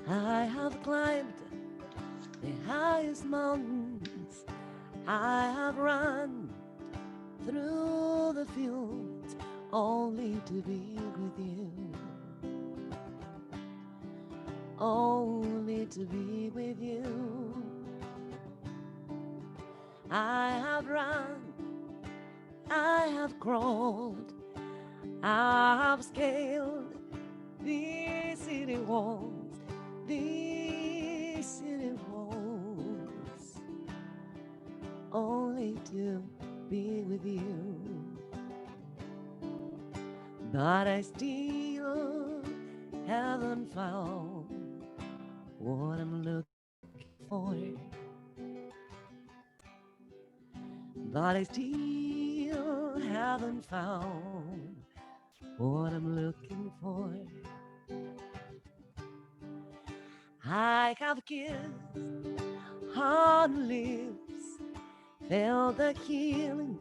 I have climbed the highest mountains. I have run through the fields only to be with you, only to be with you. I have run, I have crawled, I have scaled these city walls, these city walls, only to be with you. But I still haven't found what I'm looking for. But I still haven't found what I'm looking for. I have kissed on lips, felt the healing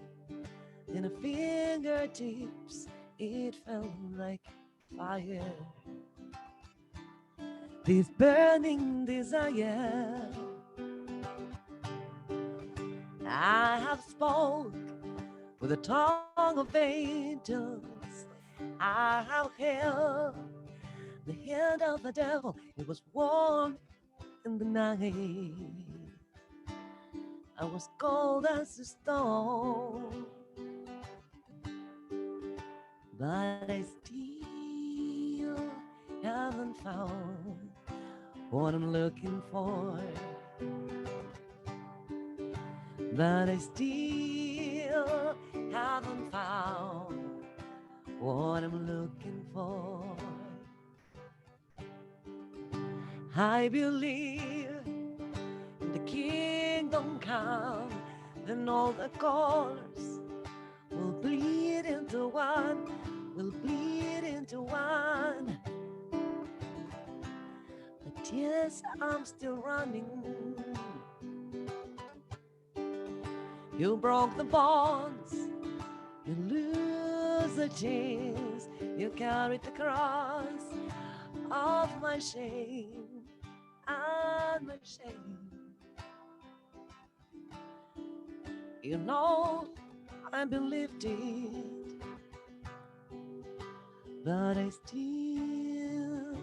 in the fingertips. It felt like fire. This burning desire. I have spoke with the tongue of angels. I have held the hand of the devil. It was warm in the night. I was cold as a stone, but I still haven't found what I'm looking for. But I still haven't found what I'm looking for. I believe in the kingdom come, then all the colors will bleed into one, will bleed into one. But yes, I'm still running. You broke the bonds, you lose the chains, you carried the cross of my shame and my shame. You know I've been lifted, but I still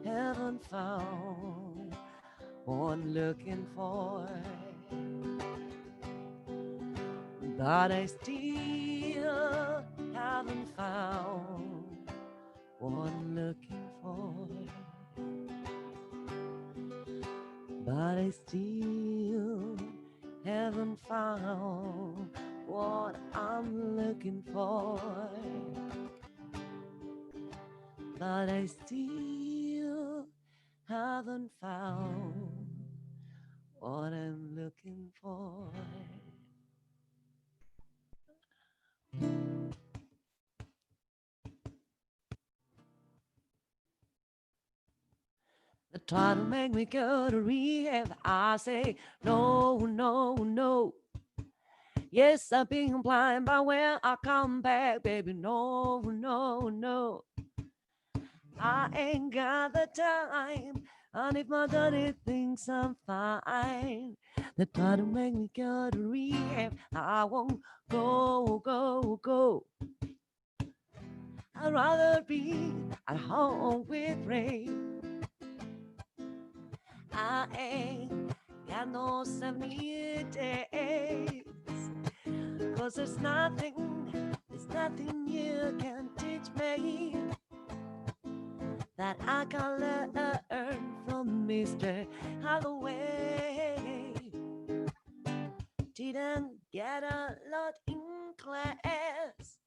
haven't found what I'm looking for. But I still haven't found what I'm looking for. But I still haven't found what I'm looking for. But I still haven't found what I'm looking for. They try to make me go to rehab. I say, no, no, no. Yes, I've been blind, but when I come back, baby, no, no, no. I ain't got the time. And if my daddy thinks I'm fine, they try to make me go to rehab. I won't go, go, go. I'd rather be at home with rain. I ain't got no 70 days. Cause there's nothing you can teach me that I can learn from Mr. Holloway. Didn't get a lot in class,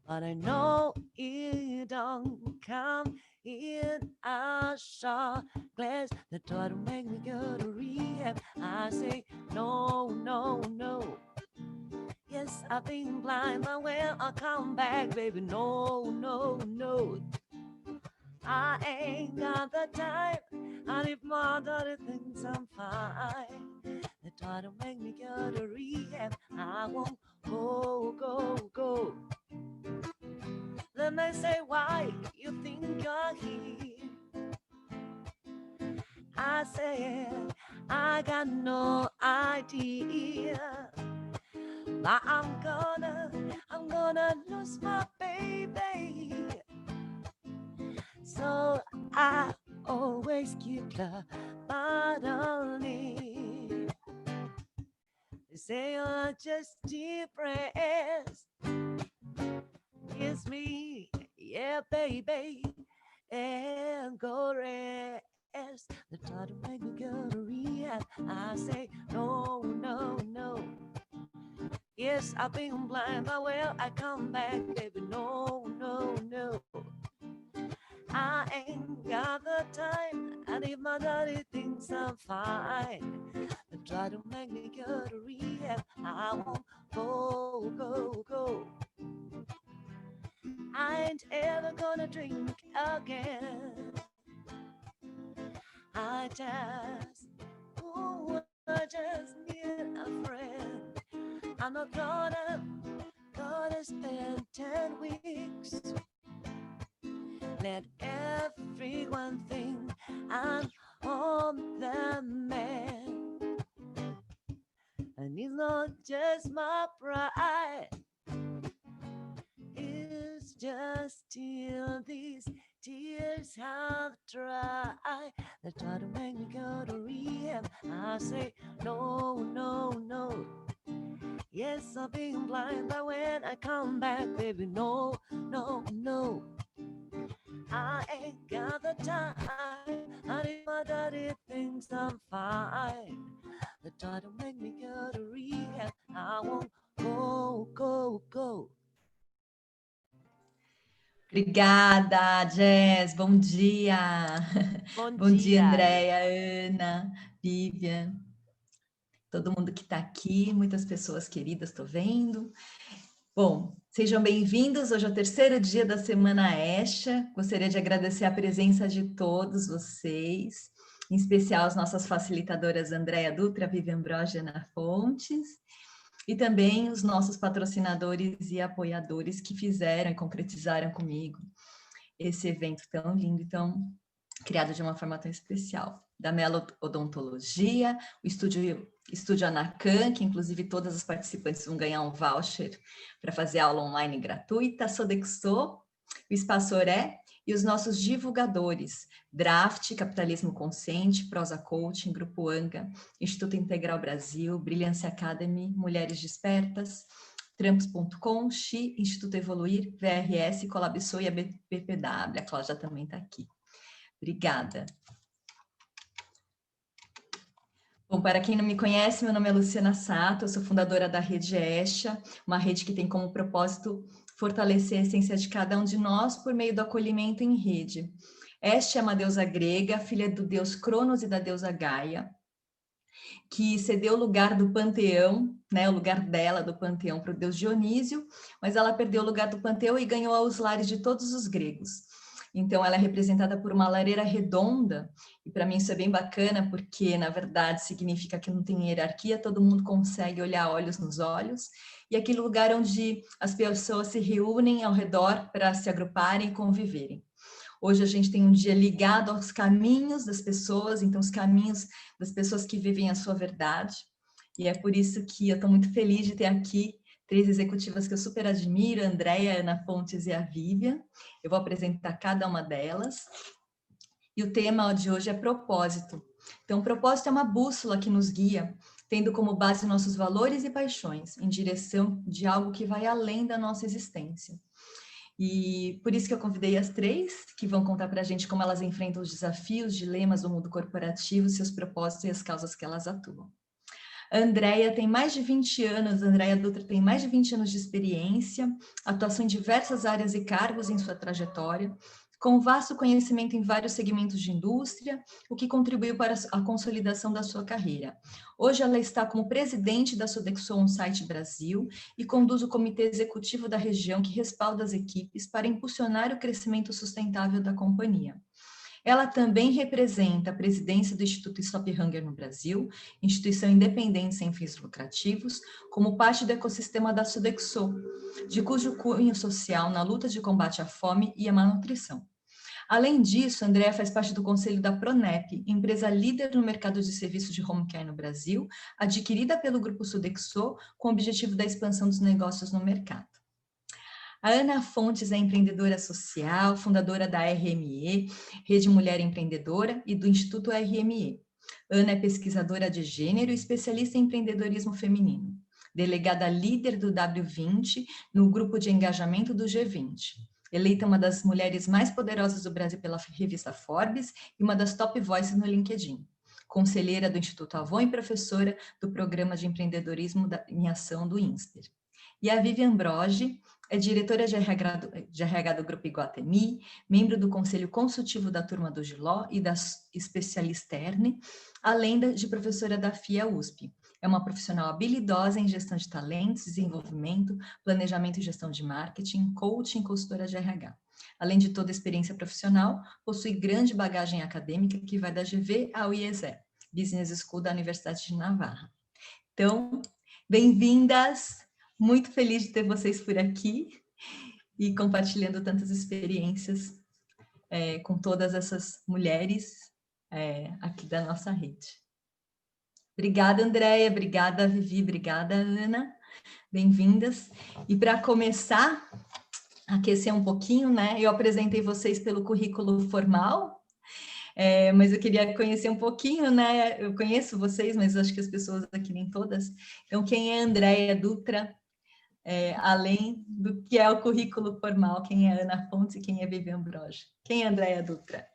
but I know it don't come in a shot glass. They try to make me go to rehab. I say, no, no, no. Yes, I've been blind, but when I come back, baby, no, no, no. I ain't got the time, and if my daughter thinks I'm fine, they try to make me go to rehab. I won't go, go, go. Then they say, why you think you're here? I said, I got no idea, but I'm gonna lose my baby. So I always keep the bottle near. They say you're just depressed. Kiss me, yeah, baby, and go rest. They try to make me go to rehab. I say, no, no, no. Yes, I've been blind, but well, I come back, baby. No, no, no. I ain't got the time, and if my daddy thinks I'm fine, they try to make me go to rehab. I won't go, go, go. I ain't ever gonna drink again. I just need a friend. I'm not gonna spend 10 weeks. Let everyone think I'm on the man. And it's not just my pride, it's just till these tears have dried. They try to make me go to rehab. I say, no, no, no. Yes, I've been blind, but when I come back, baby, no, no, no. I ain't got the time, and if my daddy thinks I'm fine, they try to make me go to rehab. I won't go, go, go. Obrigada, Jazz. Bom dia. Bom dia, Andréia, Ana, Vivian, todo mundo que está aqui, muitas pessoas queridas, estou vendo. Bom, sejam bem-vindos. Hoje é o terceiro dia da Semana ESHA. Gostaria de agradecer a presença de todos vocês, em especial as nossas facilitadoras Andréia Dutra, Vivian Broge e Ana Fontes, e também os nossos patrocinadores e apoiadores que fizeram e concretizaram comigo esse evento tão lindo e tão criado de uma forma tão especial. Da Melo Odontologia, o Estúdio Anacan, que inclusive todas as participantes vão ganhar um voucher para fazer aula online gratuita, Sodexo, o Espaço Oré e os nossos divulgadores, Draft, Capitalismo Consciente, Prosa Coaching, Grupo Anga, Instituto Integral Brasil, Brilliance Academy, Mulheres Despertas, Trampos.com, XI, Instituto Evoluir, VRS, Colabsou e a BPW. A Cláudia também está aqui. Obrigada. Bom, para quem não me conhece, meu nome é Luciana Sato, eu sou fundadora da Rede ESHA, uma rede que tem como propósito fortalecer a essência de cada um de nós por meio do acolhimento em rede. ESHA é uma deusa grega, filha do deus Cronos e da deusa Gaia, que cedeu o lugar do panteão, né, o lugar dela do panteão para o deus Dionísio, mas ela perdeu o lugar do panteão e ganhou os lares de todos os gregos. Então, ela é representada por uma lareira redonda, e para mim isso é bem bacana, porque, na verdade, significa que não tem hierarquia, todo mundo consegue olhar olhos nos olhos, e aquele lugar onde as pessoas se reúnem ao redor para se agruparem e conviverem. Hoje a gente tem um dia ligado aos caminhos das pessoas, então os caminhos das pessoas que vivem a sua verdade, e é por isso que eu estou muito feliz de ter aqui 3 executivas que eu super admiro, a Andréia, a Ana Fontes e a Vivian. Eu vou apresentar cada uma delas. E o tema de hoje é propósito. Então, o propósito é uma bússola que nos guia, tendo como base nossos valores e paixões, em direção de algo que vai além da nossa existência. E por isso que eu convidei as 3, que vão contar para a gente como elas enfrentam os desafios, dilemas do mundo corporativo, seus propósitos e as causas que elas atuam. A Andréia tem mais de 20 anos, a Andréia Dutra tem mais de 20 anos de experiência, atuação em diversas áreas e cargos em sua trajetória, com vasto conhecimento em vários segmentos de indústria, o que contribuiu para a consolidação da sua carreira. Hoje ela está como presidente da Sodexo On-Site Brasil e conduz o comitê executivo da região que respalda as equipes para impulsionar o crescimento sustentável da companhia. Ela também representa a presidência do Instituto Stop Hunger no Brasil, instituição independente sem fins lucrativos, como parte do ecossistema da Sodexo, de cujo cunho social na luta de combate à fome e à malnutrição. Além disso, a Andrea faz parte do conselho da Pronep, empresa líder no mercado de serviços de home care no Brasil, adquirida pelo Grupo Sodexo, com o objetivo da expansão dos negócios no mercado. A Ana Fontes é empreendedora social, fundadora da RME, Rede Mulher Empreendedora, e do Instituto RME. Ana é pesquisadora de gênero e especialista em empreendedorismo feminino, delegada líder do W20 no grupo de engajamento do G20. Eleita uma das mulheres mais poderosas do Brasil pela revista Forbes e uma das top voices no LinkedIn. Conselheira do Instituto Avon e professora do Programa de Empreendedorismo em Ação do INSPER. E a Vivian Broge é diretora de RH do Grupo Iguatemi, membro do Conselho Consultivo da Turma do Giló e da Especialisterne, além de professora da FIA USP. É uma profissional habilidosa em gestão de talentos, desenvolvimento, planejamento e gestão de marketing, coaching e consultora de RH. Além de toda a experiência profissional, possui grande bagagem acadêmica que vai da GV ao IESE, Business School da Universidade de Navarra. Então, bem-vindas! Muito feliz de ter vocês por aqui e compartilhando tantas experiências com todas essas mulheres aqui da nossa rede. Obrigada, Andréia, obrigada, Vivi, obrigada, Ana, bem-vindas. E para começar, aquecer um pouquinho, né? Eu apresentei vocês pelo currículo formal, mas eu queria conhecer um pouquinho, né? Eu conheço vocês, mas acho que as pessoas aqui nem todas. Então, quem é Andréia Dutra? Além do que é o currículo formal, quem é Ana Fontes e quem é Vivian Broge. Quem é Andréia Dutra?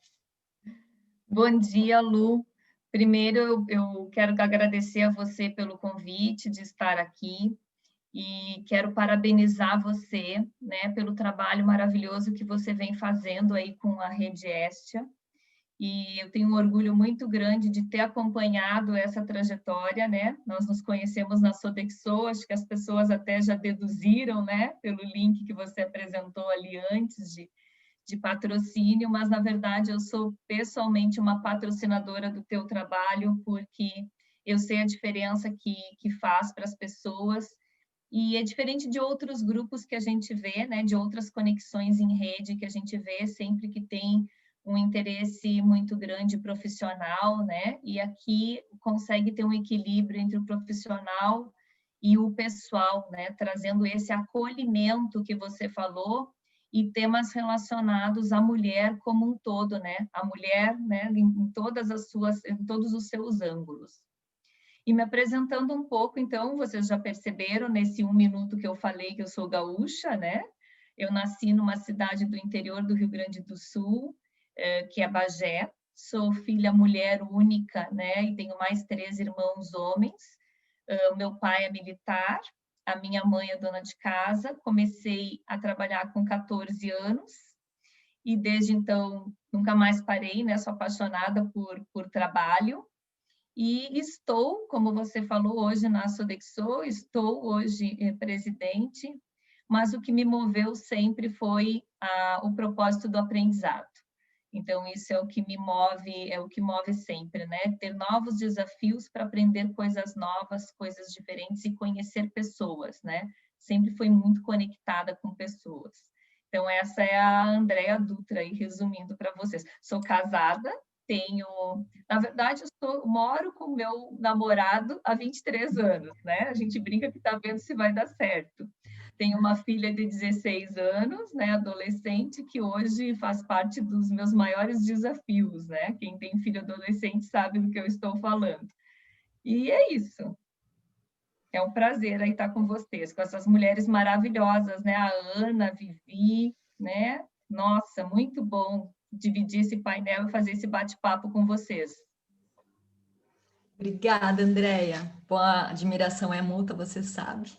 Bom dia, Lu. Primeiro, eu quero agradecer a você pelo convite de estar aqui e quero parabenizar você, né, pelo trabalho maravilhoso que você vem fazendo aí com a Rede Estia. E eu tenho um orgulho muito grande de ter acompanhado essa trajetória, né? Nós nos conhecemos na Sodexo, acho que as pessoas até já deduziram, né, pelo link que você apresentou ali antes de patrocínio, mas na verdade eu sou pessoalmente uma patrocinadora do teu trabalho, porque eu sei a diferença que faz para as pessoas, e é diferente de outros grupos que a gente vê, né, de outras conexões em rede que a gente vê sempre que tem um interesse muito grande profissional, né, e aqui consegue ter um equilíbrio entre o profissional e o pessoal, né, trazendo esse acolhimento que você falou, e temas relacionados à mulher como um todo, né? A mulher, né, em todos os seus ângulos. E me apresentando um pouco, então, vocês já perceberam nesse 1 minuto que eu falei que eu sou gaúcha, né? Eu nasci numa cidade do interior do Rio Grande do Sul, que é Bagé. Sou filha mulher única, né? E tenho mais 3 irmãos homens. O meu pai é militar, a minha mãe é dona de casa. Comecei a trabalhar com 14 anos e desde então nunca mais parei, né? Sou apaixonada por trabalho e estou, como você falou, hoje na Sodexo, estou hoje presidente, mas o que me moveu sempre foi o propósito do aprendizado. Então, isso é o que me move, é o que move sempre, né? Ter novos desafios para aprender coisas novas, coisas diferentes e conhecer pessoas, né? Sempre fui muito conectada com pessoas. Então, essa é a Andréia Dutra, aí, resumindo para vocês. Sou casada, na verdade, moro com meu namorado há 23 anos, né? A gente brinca que está vendo se vai dar certo. Tenho uma filha de 16 anos, né, adolescente, que hoje faz parte dos meus maiores desafios, né? Quem tem filho adolescente sabe do que eu estou falando. E é isso. É um prazer aí estar com vocês, com essas mulheres maravilhosas, né? A Ana, a Vivi, né? Nossa, muito bom dividir esse painel e fazer esse bate-papo com vocês. Obrigada, Andréia. Bom, a admiração é mútua, você sabe.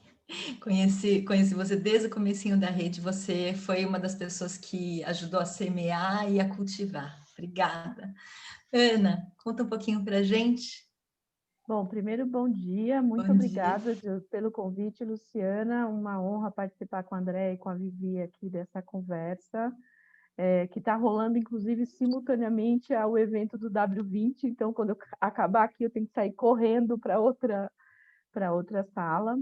Conheci você desde o comecinho da rede, você foi uma das pessoas que ajudou a semear e a cultivar. Obrigada. Ana, conta um pouquinho para a gente. Bom, primeiro, bom dia, muito obrigada pelo convite, Luciana, uma honra participar com a Andréia e com a Vivi aqui dessa conversa, que está rolando, inclusive, simultaneamente ao evento do W20, então, quando eu acabar aqui, eu tenho que sair correndo para outra sala.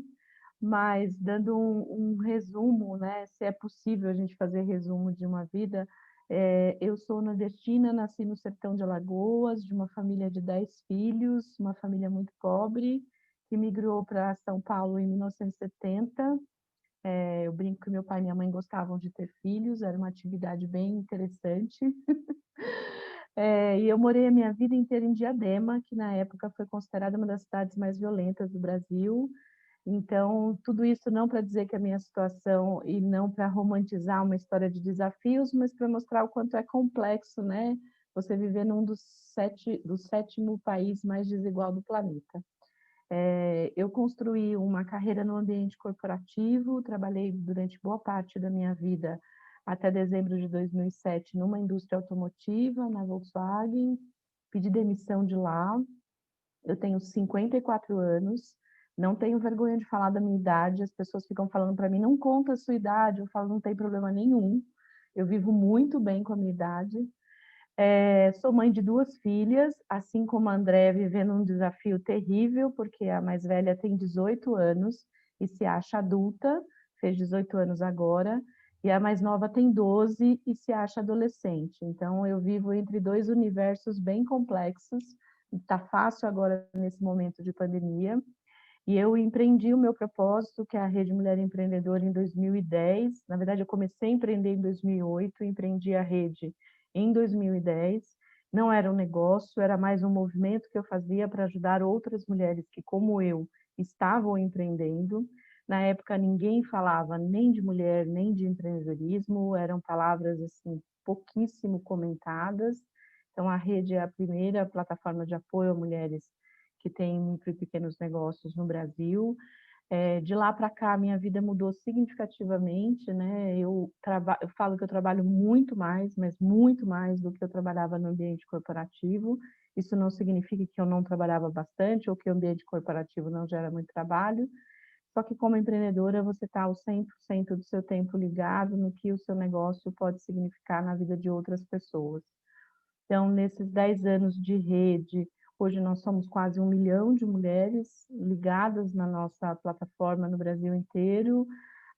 Mas, dando um resumo, né, se é possível a gente fazer resumo de uma vida, Eu sou nordestina, nasci no sertão de Alagoas, de uma família de 10 filhos, uma família muito pobre, que migrou para São Paulo em 1970. Eu brinco que meu pai e minha mãe gostavam de ter filhos, era uma atividade bem interessante. E eu morei a minha vida inteira em Diadema, que na época foi considerada uma das cidades mais violentas do Brasil. Então, tudo isso não para dizer que a minha situação, e não para romantizar uma história de desafios, mas para mostrar o quanto é complexo, né? Você viver num do sétimo país mais desigual do planeta. Eu construí uma carreira no ambiente corporativo, trabalhei durante boa parte da minha vida, até dezembro de 2007, numa indústria automotiva, na Volkswagen, pedi demissão de lá. Eu tenho 54 anos, não tenho vergonha de falar da minha idade, as pessoas ficam falando para mim, não conta a sua idade, eu falo, não tem problema nenhum, eu vivo muito bem com a minha idade. Sou mãe de 2 filhas, assim como a André, vivendo um desafio terrível, porque a mais velha tem 18 anos e se acha adulta, fez 18 anos agora, e a mais nova tem 12 e se acha adolescente. Então, eu vivo entre 2 universos bem complexos. Está fácil agora, nesse momento de pandemia. E eu empreendi o meu propósito, que é a Rede Mulher Empreendedora, em 2010. Na verdade, eu comecei a empreender em 2008, empreendi a rede em 2010. Não era um negócio, era mais um movimento que eu fazia para ajudar outras mulheres que, como eu, estavam empreendendo. Na época, ninguém falava nem de mulher, nem de empreendedorismo, eram palavras assim pouquíssimo comentadas. Então, a rede é a primeira plataforma de apoio a mulheres que têm micro e pequenos negócios no Brasil. De lá para cá, minha vida mudou significativamente, né? Eu falo que eu trabalho muito mais, mas muito mais do que eu trabalhava no ambiente corporativo. Isso não significa que eu não trabalhava bastante ou que o ambiente corporativo não gera muito trabalho. Só que como empreendedora, você está ao 100% do seu tempo ligado no que o seu negócio pode significar na vida de outras pessoas. Então, nesses 10 anos de rede, hoje nós somos quase 1 milhão de mulheres ligadas na nossa plataforma no Brasil inteiro.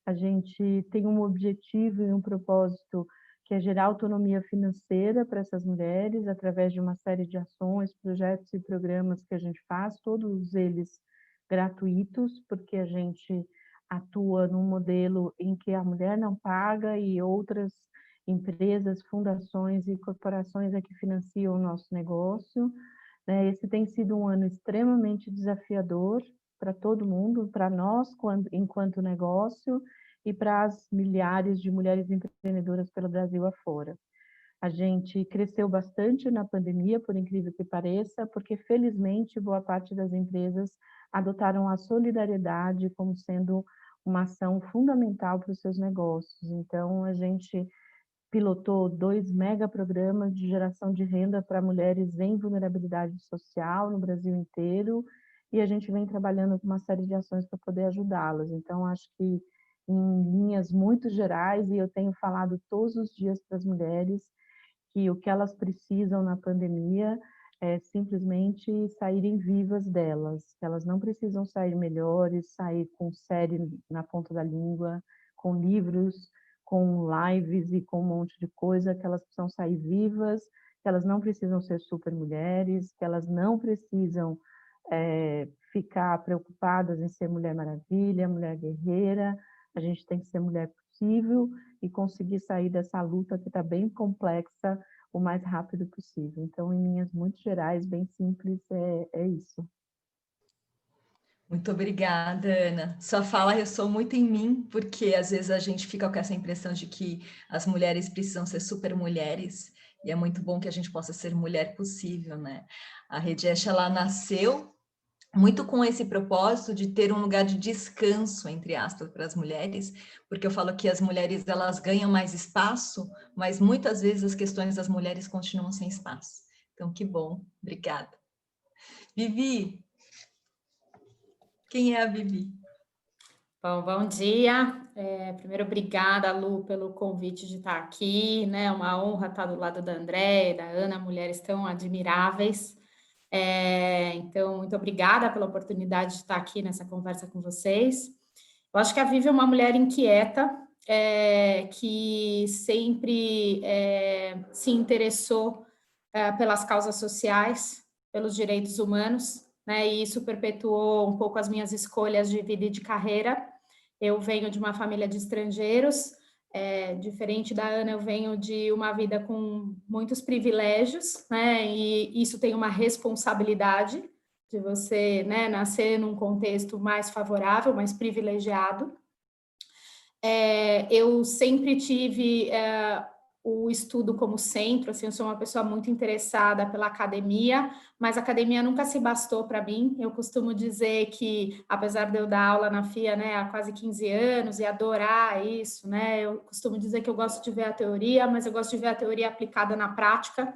A gente tem um objetivo e um propósito que é gerar autonomia financeira para essas mulheres, através de uma série de ações, projetos e programas que a gente faz, todos eles gratuitos, porque a gente atua num modelo em que a mulher não paga e outras empresas, fundações e corporações é que financiam o nosso negócio. Esse tem sido um ano extremamente desafiador para todo mundo, para nós enquanto negócio e para as milhares de mulheres empreendedoras pelo Brasil afora. A gente cresceu bastante na pandemia, por incrível que pareça, porque felizmente boa parte das empresas adotaram a solidariedade como sendo uma ação fundamental para os seus negócios. Então, a gente pilotou 2 megaprogramas de geração de renda para mulheres em vulnerabilidade social no Brasil inteiro, e a gente vem trabalhando com uma série de ações para poder ajudá-las. Então, acho que em linhas muito gerais, e eu tenho falado todos os dias para as mulheres, que o que elas precisam na pandemia é simplesmente saírem vivas delas, que elas não precisam sair melhores, sair com série na ponta da língua, com livros, com lives e com um monte de coisa, que elas precisam sair vivas, que elas não precisam ser super mulheres, que elas não precisam ficar preocupadas em ser Mulher Maravilha, Mulher Guerreira. A gente tem que ser mulher possível e conseguir sair dessa luta que está bem complexa o mais rápido possível. Então, em linhas muito gerais, bem simples, é isso. Muito obrigada, Ana. Sua fala ressoou muito em mim, porque às vezes a gente fica com essa impressão de que as mulheres precisam ser super mulheres, e é muito bom que a gente possa ser mulher possível, né? A Rede Esha, ela nasceu muito com esse propósito de ter um lugar de descanso, entre aspas, para as mulheres, porque eu falo que as mulheres, elas ganham mais espaço, mas muitas vezes as questões das mulheres continuam sem espaço. Então, que bom. Obrigada. Vivi, quem é a Vivi? Bom dia. Primeiro, obrigada, Lu, pelo convite de estar aqui, né? Uma honra estar do lado da André e da Ana, mulheres tão admiráveis. Então, muito obrigada pela oportunidade de estar aqui nessa conversa com vocês. Eu acho que a Vivi é uma mulher inquieta, que sempre se interessou pelas causas sociais, pelos direitos humanos, né? E isso perpetuou um pouco as minhas escolhas de vida e de carreira. Eu venho de uma família de estrangeiros, diferente da Ana, eu venho de uma vida com muitos privilégios, né? E isso tem uma responsabilidade de você, né, nascer num contexto mais favorável, mais privilegiado. Eu sempre tive o estudo como centro, assim, eu sou uma pessoa muito interessada pela academia, mas a academia nunca se bastou para mim. Eu costumo dizer que, apesar de eu dar aula na FIA, né, há quase 15 anos e adorar isso, né, eu costumo dizer que eu gosto de ver a teoria, mas eu gosto de ver a teoria aplicada na prática,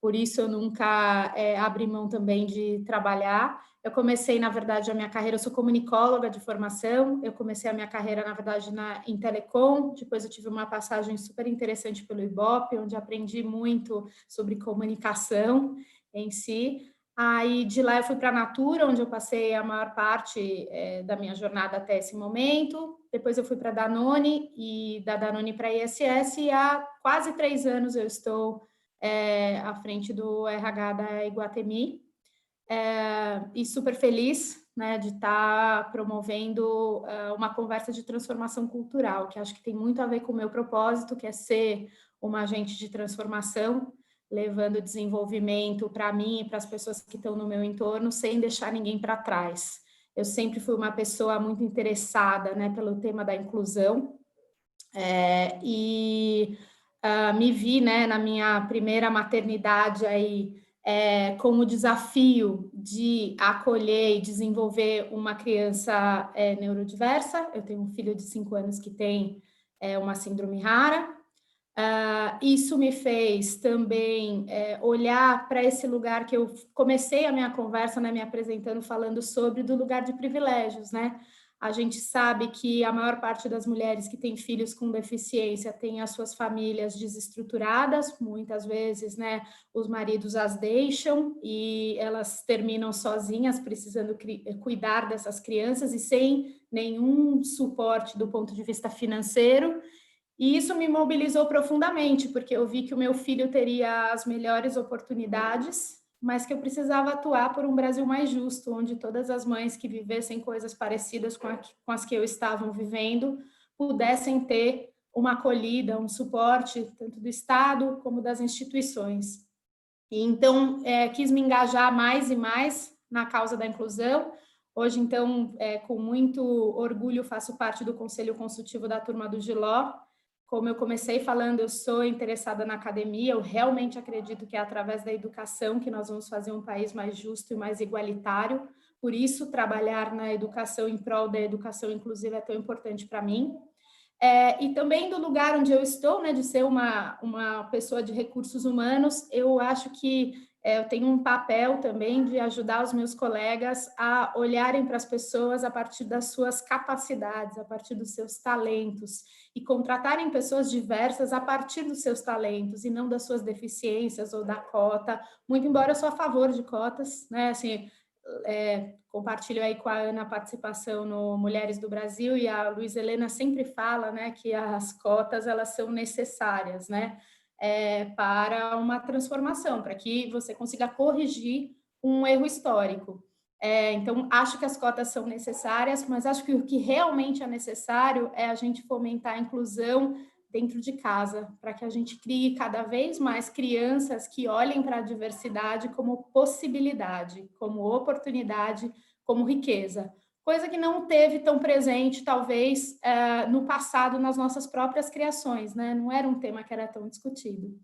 por isso eu nunca abri mão também de trabalhar. Eu comecei, na verdade, a minha carreira, eu sou comunicóloga de formação, eu comecei a minha carreira, na verdade, em telecom, depois eu tive uma passagem super interessante pelo Ibope, onde aprendi muito sobre comunicação em si. Aí, de lá, eu fui para a Natura, onde eu passei a maior parte da minha jornada até esse momento. Depois eu fui para a Danone, e da Danone para a ISS, e há quase 3 anos eu estou à frente do RH da Iguatemi. E super feliz, né, de estar promovendo uma conversa de transformação cultural, que acho que tem muito a ver com o meu propósito, que é ser uma agente de transformação, levando desenvolvimento para mim e para as pessoas que estão no meu entorno, sem deixar ninguém para trás. Eu sempre fui uma pessoa muito interessada, né, pelo tema da inclusão, me vi, né, na minha primeira maternidade aí, com o desafio de acolher e desenvolver uma criança neurodiversa. Eu tenho um filho de 5 anos que tem uma síndrome rara. Isso me fez também olhar para esse lugar que eu comecei a minha conversa, né, me apresentando, falando sobre do lugar de privilégios, né? A gente sabe que a maior parte das mulheres que têm filhos com deficiência tem as suas famílias desestruturadas, muitas vezes, né, os maridos as deixam e elas terminam sozinhas, precisando cuidar dessas crianças e sem nenhum suporte do ponto de vista financeiro. E isso me mobilizou profundamente, porque eu vi que o meu filho teria as melhores oportunidades, mas que eu precisava atuar por um Brasil mais justo, onde todas as mães que vivessem coisas parecidas com as que eu estava vivendo pudessem ter uma acolhida, um suporte, tanto do Estado como das instituições. E então, quis me engajar mais e mais na causa da inclusão. Hoje, então, com muito orgulho, faço parte do Conselho Consultivo da Turma do Giló. Como eu comecei falando, eu sou interessada na academia, eu realmente acredito que é através da educação que nós vamos fazer um país mais justo e mais igualitário. Por isso, trabalhar na educação em prol da educação inclusiva é tão importante para mim. E também do lugar onde eu estou, né, de ser uma pessoa de recursos humanos, eu acho que eu tenho um papel também de ajudar os meus colegas a olharem para as pessoas a partir das suas capacidades, a partir dos seus talentos, e contratarem pessoas diversas a partir dos seus talentos e não das suas deficiências ou da cota, muito embora eu sou a favor de cotas, né, assim, compartilho aí com a Ana a participação no Mulheres do Brasil, e a Luísa Helena sempre fala, né, que as cotas elas são necessárias, né, para uma transformação, para que você consiga corrigir um erro histórico. Então, acho que as cotas são necessárias, mas acho que o que realmente é necessário é a gente fomentar a inclusão dentro de casa, para que a gente crie cada vez mais crianças que olhem para a diversidade como possibilidade, como oportunidade, como riqueza. Coisa que não teve tão presente, talvez, no passado, nas nossas próprias criações, né? Não era um tema que era tão discutido.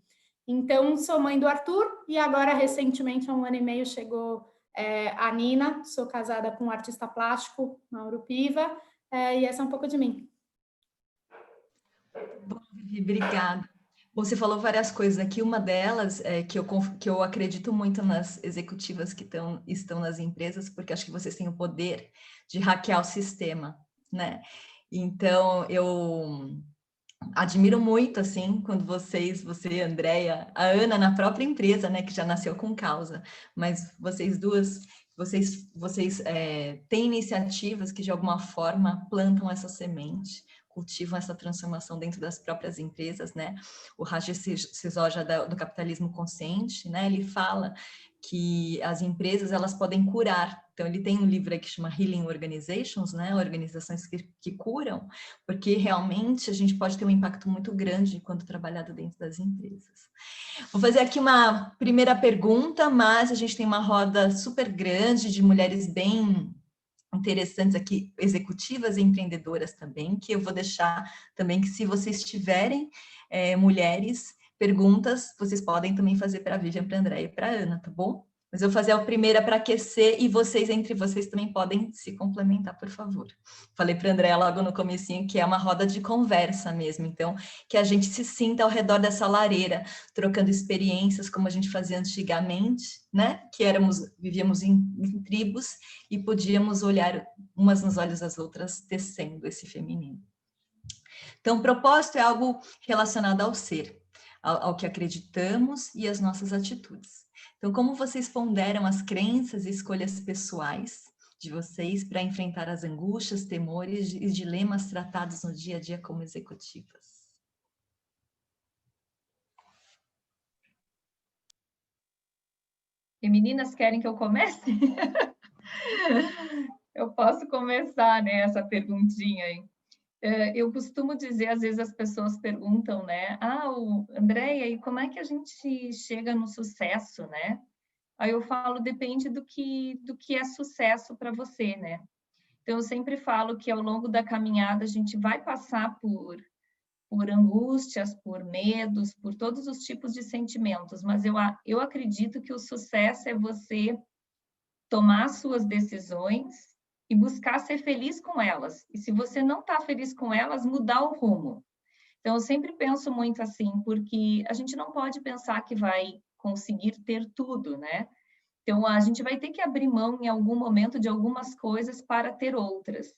Então, sou mãe do Arthur, e agora, recentemente, há 1 ano e meio, chegou a Nina. Sou casada com um artista plástico, Mauro Piva, e essa é um pouco de mim. Bom, Vivi, obrigada. Você falou várias coisas aqui, uma delas é que eu acredito muito nas executivas que estão nas empresas, porque acho que vocês têm o poder de hackear o sistema, né? Então, eu admiro muito, assim, quando você, Andréia, a Ana, na própria empresa, né, que já nasceu com causa, mas vocês duas, vocês têm iniciativas que, de alguma forma, plantam essa semente, cultivam essa transformação dentro das próprias empresas, né? O Rajesh Sisodia do Capitalismo Consciente, né? Ele fala que as empresas, elas podem curar. Então, ele tem um livro aí que chama Healing Organizations, né? Organizações que curam, porque realmente a gente pode ter um impacto muito grande quando trabalhado dentro das empresas. Vou fazer aqui uma primeira pergunta, mas a gente tem uma roda super grande de mulheres bem interessantes aqui, executivas e empreendedoras também, que eu vou deixar também que, se vocês tiverem mulheres, perguntas, vocês podem também fazer para a Vivian, para a Andréia e para a Ana, tá bom? Mas eu vou fazer a primeira para aquecer e vocês, entre vocês, também podem se complementar, por favor. Falei para a Andréia logo no comecinho que é uma roda de conversa mesmo, então, que a gente se sinta ao redor dessa lareira, trocando experiências como a gente fazia antigamente, né? Que vivíamos em tribos e podíamos olhar umas nos olhos das outras, tecendo esse feminino. Então, o propósito é algo relacionado ao ser, ao que acreditamos e às nossas atitudes. Então, como vocês ponderam as crenças e escolhas pessoais de vocês para enfrentar as angústias, temores e dilemas tratados no dia a dia como executivas? E meninas, querem que eu comece? Eu posso começar, né, essa perguntinha aí. Eu costumo dizer, às vezes as pessoas perguntam, né? Andréia, e como é que a gente chega no sucesso, né? Aí eu falo, depende do que é sucesso para você, né? Então, eu sempre falo que ao longo da caminhada a gente vai passar por angústias, por medos, por todos os tipos de sentimentos, mas eu acredito que o sucesso é você tomar suas decisões e buscar ser feliz com elas. E se você não está feliz com elas, mudar o rumo. Então, eu sempre penso muito assim, porque a gente não pode pensar que vai conseguir ter tudo, né? Então, a gente vai ter que abrir mão em algum momento de algumas coisas para ter outras.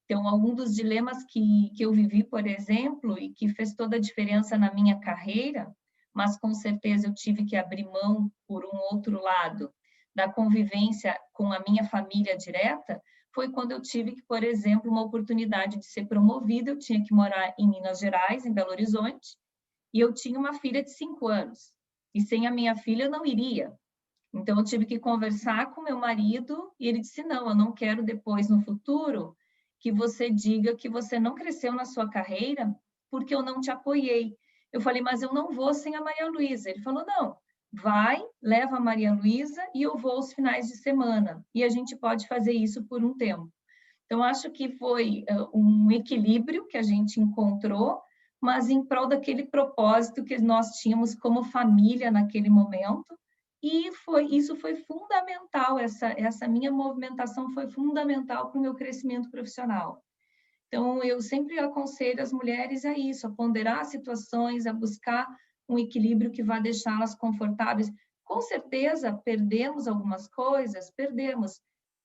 Então, algum dos dilemas que eu vivi, por exemplo, e que fez toda a diferença na minha carreira, mas com certeza eu tive que abrir mão por um outro lado, da convivência com a minha família direta, foi quando eu tive, por exemplo, uma oportunidade de ser promovida. Eu tinha que morar em Minas Gerais, em Belo Horizonte, e eu tinha uma filha de 5 anos. E sem a minha filha eu não iria. Então, eu tive que conversar com meu marido e ele disse, não, eu não quero depois, no futuro, que você diga que você não cresceu na sua carreira porque eu não te apoiei. Eu falei, mas eu não vou sem a Maria Luísa. Ele falou, não, vai, leva a Maria Luísa e eu vou aos finais de semana. E a gente pode fazer isso por um tempo. Então, acho que foi um equilíbrio que a gente encontrou, mas em prol daquele propósito que nós tínhamos como família naquele momento. E isso foi fundamental, essa minha movimentação foi fundamental para o meu crescimento profissional. Então, eu sempre aconselho as mulheres a isso, a ponderar situações, a buscar um equilíbrio que vá deixá-las confortáveis. Com certeza, perdemos algumas coisas,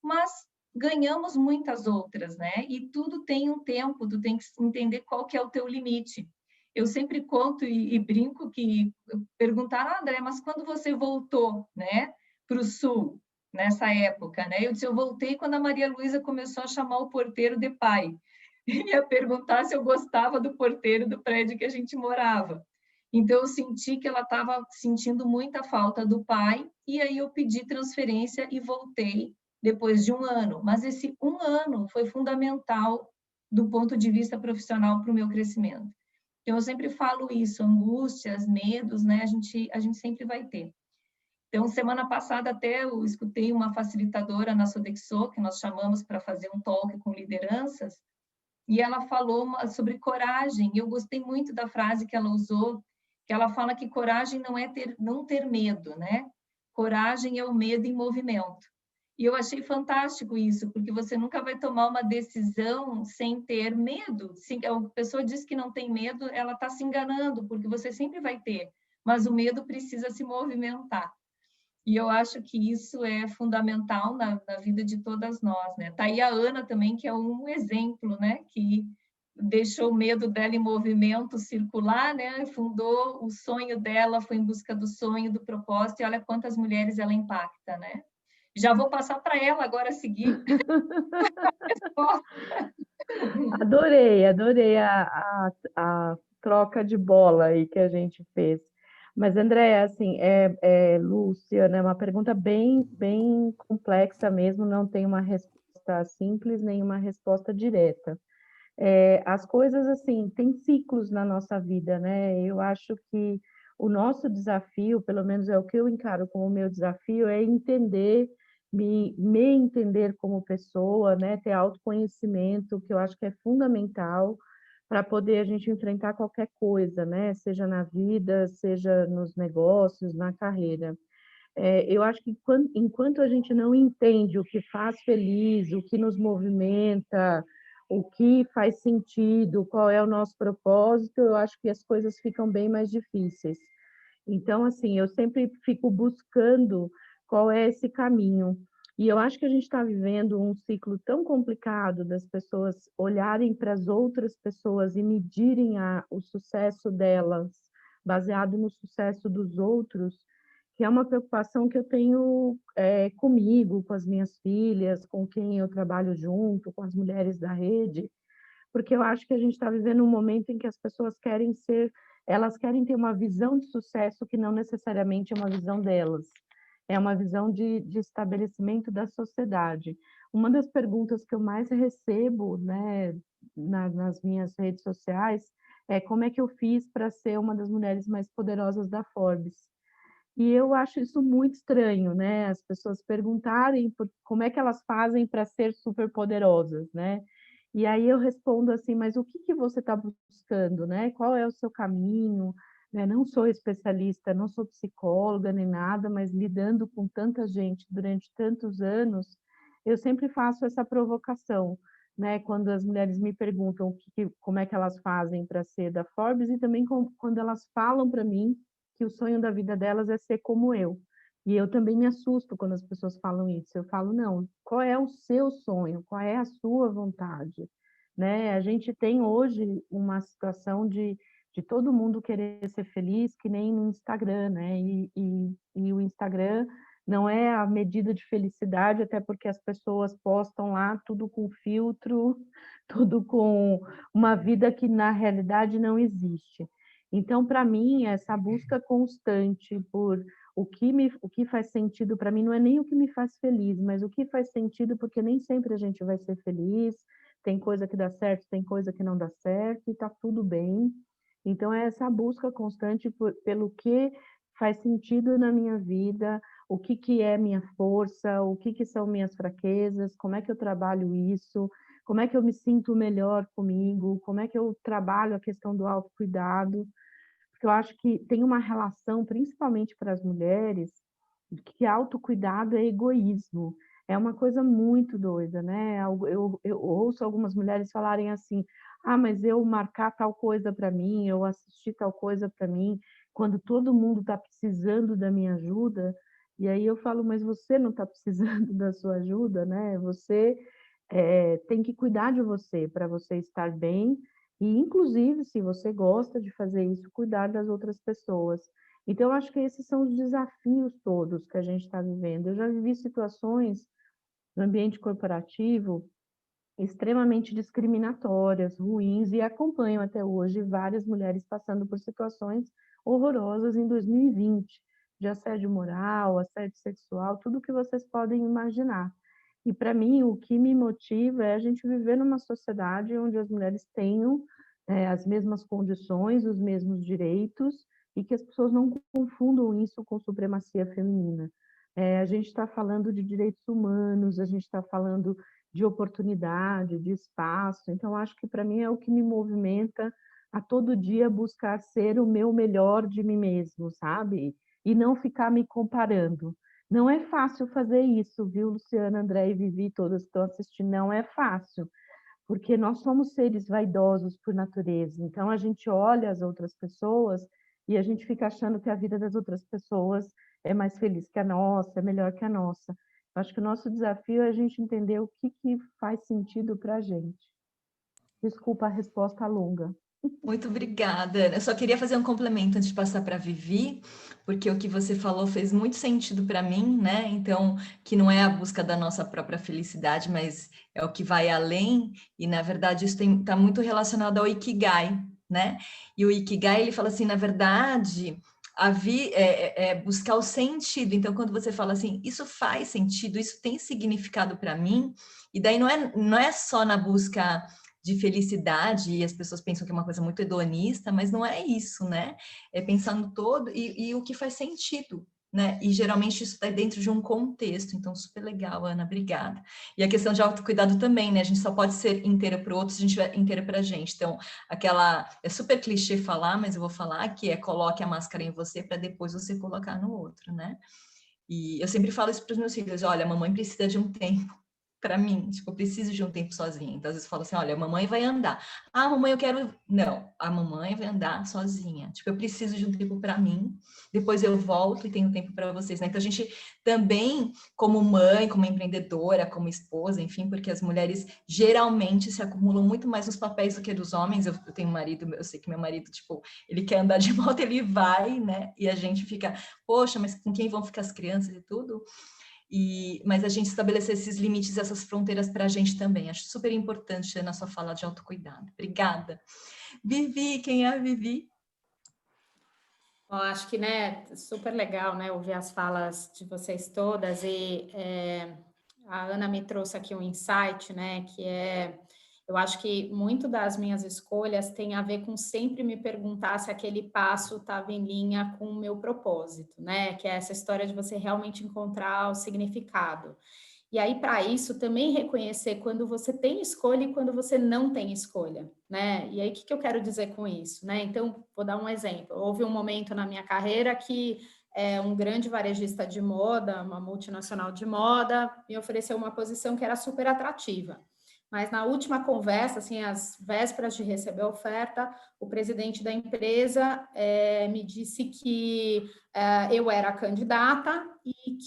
mas ganhamos muitas outras, né? E tudo tem um tempo, tu tem que entender qual que é o teu limite. Eu sempre conto e brinco que perguntaram, André, mas quando você voltou, né, para o Sul, nessa época, né? Eu disse, eu voltei quando a Maria Luísa começou a chamar o porteiro de pai. Ia perguntar se eu gostava do porteiro do prédio que a gente morava. Então, eu senti que ela estava sentindo muita falta do pai, e aí eu pedi transferência e voltei depois de 1 ano. Mas esse 1 ano foi fundamental do ponto de vista profissional para o meu crescimento. Então, eu sempre falo isso, angústias, medos, né? A gente sempre vai ter. Então, semana passada até eu escutei uma facilitadora na Sodexo, que nós chamamos para fazer um talk com lideranças, e ela falou sobre coragem. Eu gostei muito da frase que ela usou, que ela fala que coragem não é não ter medo, né? Coragem é o medo em movimento. E eu achei fantástico isso, porque você nunca vai tomar uma decisão sem ter medo. Se a pessoa diz que não tem medo, ela está se enganando, porque você sempre vai ter, mas o medo precisa se movimentar. E eu acho que isso é fundamental na vida de todas nós, né? Tá aí a Ana também, que é um exemplo, né? Que deixou o medo dela em movimento circular, né? Fundou o sonho dela, foi em busca do sonho, do propósito, e olha quantas mulheres ela impacta, né? Já vou passar para ela agora a seguir. Adorei a troca de bola aí que a gente fez. Mas, André, assim, Luciana, é uma pergunta bem complexa mesmo, não tem uma resposta simples, nem uma resposta direta. As coisas, assim, têm ciclos na nossa vida, né? Eu acho que o nosso desafio, pelo menos é o que eu encaro como o meu desafio, é entender, me entender como pessoa, né? Ter autoconhecimento, que eu acho que é fundamental para poder a gente enfrentar qualquer coisa, né? Seja na vida, seja nos negócios, na carreira. Eu acho que enquanto a gente não entende o que faz feliz, o que nos movimenta, o que faz sentido, qual é o nosso propósito, eu acho que as coisas ficam bem mais difíceis. Então, assim, eu sempre fico buscando qual é esse caminho. E eu acho que a gente está vivendo um ciclo tão complicado das pessoas olharem para as outras pessoas e medirem o sucesso delas baseado no sucesso dos outros, que é uma preocupação que eu tenho comigo, com as minhas filhas, com quem eu trabalho junto, com as mulheres da rede, porque eu acho que a gente está vivendo um momento em que as pessoas elas querem ter uma visão de sucesso que não necessariamente é uma visão delas, é uma visão de estabelecimento da sociedade. Uma das perguntas que eu mais recebo, né, nas minhas redes sociais é como é que eu fiz para ser uma das mulheres mais poderosas da Forbes. E eu acho isso muito estranho, né? As pessoas perguntarem como é que elas fazem para ser superpoderosas, né? E aí eu respondo assim, mas o que que você está buscando, né? Qual é o seu caminho? Né? Não sou especialista, não sou psicóloga nem nada, mas lidando com tanta gente durante tantos anos, eu sempre faço essa provocação, né? Quando as mulheres me perguntam como é que elas fazem para ser da Forbes e também quando elas falam para mim que o sonho da vida delas é ser como eu. E eu também me assusto quando as pessoas falam isso. Eu falo, não, qual é o seu sonho? Qual é a sua vontade? Né? A gente tem hoje uma situação de todo mundo querer ser feliz, que nem no Instagram, né? E o Instagram não é a medida de felicidade, até porque as pessoas postam lá tudo com filtro, tudo com uma vida que na realidade não existe. Então, para mim, essa busca constante por o que faz sentido para mim não é nem o que me faz feliz, mas o que faz sentido, porque nem sempre a gente vai ser feliz, tem coisa que dá certo, tem coisa que não dá certo, e está tudo bem. Então, é essa busca constante pelo que faz sentido na minha vida, o que é minha força, o que são minhas fraquezas, como é que eu trabalho isso, como é que eu me sinto melhor comigo, como é que eu trabalho a questão do autocuidado, porque eu acho que tem uma relação, principalmente para as mulheres, que autocuidado é egoísmo. É uma coisa muito doida, né? Eu ouço algumas mulheres falarem assim: ah, mas eu marcar tal coisa para mim, eu assistir tal coisa para mim, quando todo mundo está precisando da minha ajuda. E aí eu falo, mas você não está precisando da sua ajuda, né? Você tem que cuidar de você para você estar bem e, inclusive, se você gosta de fazer isso, cuidar das outras pessoas. Então, eu acho que esses são os desafios todos que a gente está vivendo. Eu já vivi situações no ambiente corporativo extremamente discriminatórias, ruins, e acompanho até hoje várias mulheres passando por situações horrorosas em 2020, de assédio moral, assédio sexual, tudo que vocês podem imaginar. E para mim, o que me motiva é a gente viver numa sociedade onde as mulheres tenham as mesmas condições, os mesmos direitos, e que as pessoas não confundam isso com supremacia feminina. A gente está falando de direitos humanos, a gente está falando de oportunidade, de espaço. Então, acho que para mim é o que me movimenta a todo dia buscar ser o meu melhor de mim mesmo, sabe? E não ficar me comparando. Não é fácil fazer isso, viu, Luciana, André e Vivi, todas que estão assistindo, não é fácil, porque nós somos seres vaidosos por natureza. Então, a gente olha as outras pessoas e a gente fica achando que a vida das outras pessoas é mais feliz que a nossa, é melhor que a nossa. Eu acho que o nosso desafio é a gente entender o que faz sentido para a gente. Desculpa a resposta longa. Muito obrigada. Eu só queria fazer um complemento antes de passar para a Vivi, porque o que você falou fez muito sentido para mim, né? Então, que não é a busca da nossa própria felicidade, mas é o que vai além, e na verdade isso está muito relacionado ao Ikigai, né? E o Ikigai, ele fala assim, na verdade, é buscar o sentido. Então, quando você fala assim, isso faz sentido, isso tem significado para mim, e daí não é só na busca de felicidade, e as pessoas pensam que é uma coisa muito hedonista, mas não é isso, né? É pensar no todo e o que faz sentido, né? E geralmente isso está dentro de um contexto, então super legal, Ana, obrigada. E a questão de autocuidado também, né? A gente só pode ser inteira para o outro se a gente estiver inteira para a gente. Então, é super clichê falar, mas eu vou falar que coloque a máscara em você para depois você colocar no outro, né? E eu sempre falo isso para os meus filhos, olha, a mamãe precisa de um tempo para mim, tipo, eu preciso de um tempo sozinha. Então, às vezes eu falo assim, olha, a mamãe vai andar. Ah, mamãe, eu quero... Não, a mamãe vai andar sozinha. Tipo, eu preciso de um tempo para mim, depois eu volto e tenho tempo para vocês, né? Então, a gente também, como mãe, como empreendedora, como esposa, enfim, porque as mulheres geralmente se acumulam muito mais nos papéis do que dos homens. Eu tenho um marido, eu sei que meu marido, tipo, ele quer andar de moto, ele vai, né? E a gente fica, poxa, mas com quem vão ficar as crianças e tudo? Mas a gente estabelecer esses limites, essas fronteiras para a gente também. Acho super importante na sua fala de autocuidado. Obrigada. Vivi, quem é a Vivi? Bom, acho que, né, super legal, né, ouvir as falas de vocês todas e a Ana me trouxe aqui um insight, né, que eu acho que muito das minhas escolhas tem a ver com sempre me perguntar se aquele passo estava em linha com o meu propósito, né, que é essa história de você realmente encontrar o significado. E aí, para isso, também reconhecer quando você tem escolha e quando você não tem escolha, né? E aí, o que eu quero dizer com isso, né? Então, vou dar um exemplo. Houve um momento na minha carreira que um grande varejista de moda, uma multinacional de moda, me ofereceu uma posição que era super atrativa. Mas na última conversa, assim, às vésperas de receber a oferta, o presidente da empresa me disse que eu era candidata e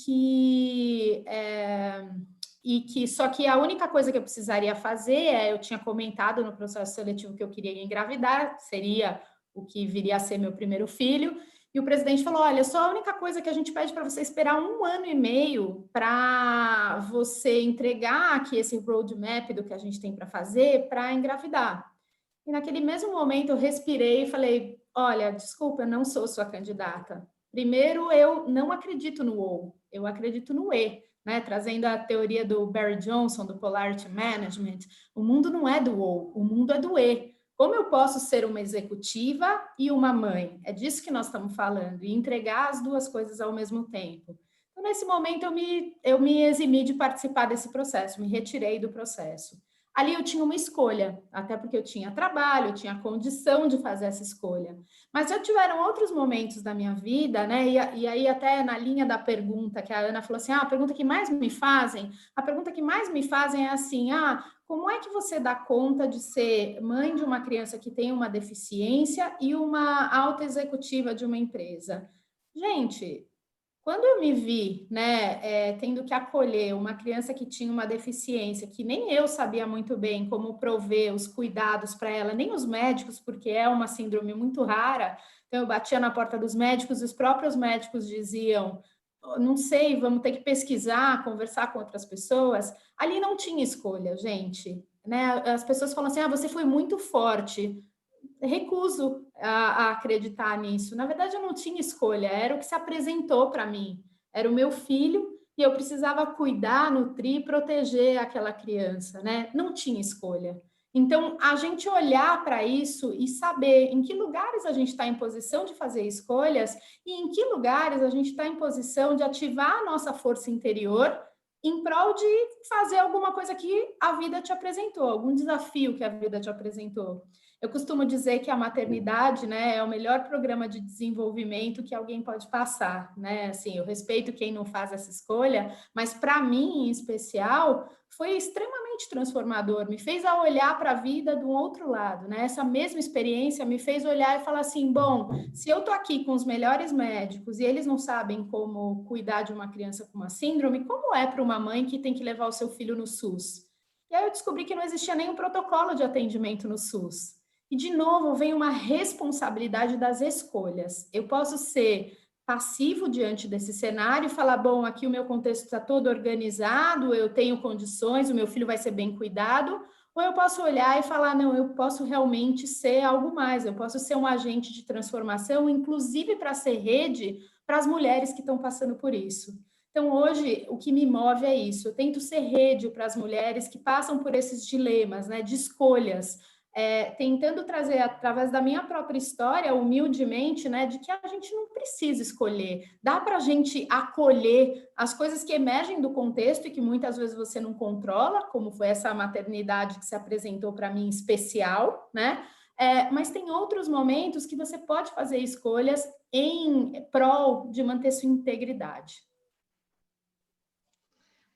que só que a única coisa que eu precisaria fazer eu tinha comentado no processo seletivo que eu queria engravidar, seria o que viria a ser meu primeiro filho, e o presidente falou, olha, só a única coisa que a gente pede para você esperar 1 ano e meio para você entregar aqui esse roadmap do que a gente tem para fazer para engravidar. E naquele mesmo momento eu respirei e falei, olha, desculpa, eu não sou sua candidata. Primeiro, eu não acredito no ou, eu acredito no e, né? Trazendo a teoria do Barry Johnson, do Polarity Management, o mundo não é do ou, o mundo é do e. Como eu posso ser uma executiva e uma mãe? É disso que nós estamos falando, e entregar as duas coisas ao mesmo tempo. Então, nesse momento, eu me eximi de participar desse processo, me retirei do processo. Ali eu tinha uma escolha, até porque eu tinha trabalho, eu tinha condição de fazer essa escolha. Mas já tiveram outros momentos da minha vida, né? E aí, até na linha da pergunta que a Ana falou assim: a pergunta que mais me fazem, a pergunta que mais me fazem é assim: como é que você dá conta de ser mãe de uma criança que tem uma deficiência e uma alta executiva de uma empresa? Gente, quando eu me vi, né, tendo que acolher uma criança que tinha uma deficiência, que nem eu sabia muito bem como prover os cuidados para ela, nem os médicos, porque é uma síndrome muito rara, então eu batia na porta dos médicos e os próprios médicos diziam, não sei, vamos ter que pesquisar, conversar com outras pessoas. Ali não tinha escolha, gente, né? As pessoas falam assim, você foi muito forte. Recuso a acreditar nisso. Na verdade, eu não tinha escolha, era o que se apresentou para mim. Era o meu filho e eu precisava cuidar, nutrir, proteger aquela criança, né? Não tinha escolha. Então, a gente olhar para isso e saber em que lugares a gente está em posição de fazer escolhas e em que lugares a gente está em posição de ativar a nossa força interior em prol de fazer alguma coisa que a vida te apresentou, algum desafio que a vida te apresentou. Eu costumo dizer que a maternidade, né, é o melhor programa de desenvolvimento que alguém pode passar, né? Assim, eu respeito quem não faz essa escolha, mas para mim, em especial, foi extremamente transformador. Me fez a olhar para a vida de um outro lado, né? Essa mesma experiência me fez olhar e falar assim: bom, se eu estou aqui com os melhores médicos e eles não sabem como cuidar de uma criança com uma síndrome, como é para uma mãe que tem que levar o seu filho no SUS? E aí eu descobri que não existia nenhum protocolo de atendimento no SUS. E, de novo, vem uma responsabilidade das escolhas. Eu posso ser passivo diante desse cenário e falar, bom, aqui o meu contexto está todo organizado, eu tenho condições, o meu filho vai ser bem cuidado, ou eu posso olhar e falar, não, eu posso realmente ser algo mais, eu posso ser um agente de transformação, inclusive para ser rede para as mulheres que estão passando por isso. Então, hoje, o que me move é isso, eu tento ser rede para as mulheres que passam por esses dilemas, né, de escolhas, tentando trazer, através da minha própria história, humildemente, né, de que a gente não precisa escolher, dá para a gente acolher as coisas que emergem do contexto e que muitas vezes você não controla, como foi essa maternidade que se apresentou para mim especial, né? Mas tem outros momentos que você pode fazer escolhas em prol de manter sua integridade.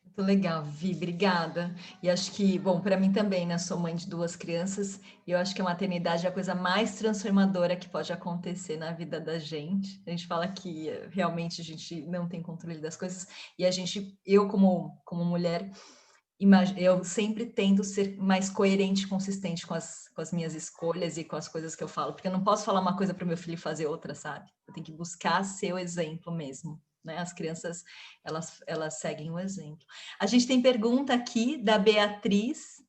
Muito legal, Vi, obrigada. E acho que, bom, para mim também, né? Sou mãe de 2 crianças e eu acho que a maternidade é a coisa mais transformadora que pode acontecer na vida da gente. A gente fala que realmente a gente não tem controle das coisas e eu como mulher, eu sempre tento ser mais coerente e consistente com as minhas escolhas e com as coisas que eu falo, porque eu não posso falar uma coisa para o meu filho e fazer outra, sabe? Eu tenho que buscar ser o exemplo mesmo. Né? As crianças, elas seguem o exemplo. A gente tem pergunta aqui da Beatriz,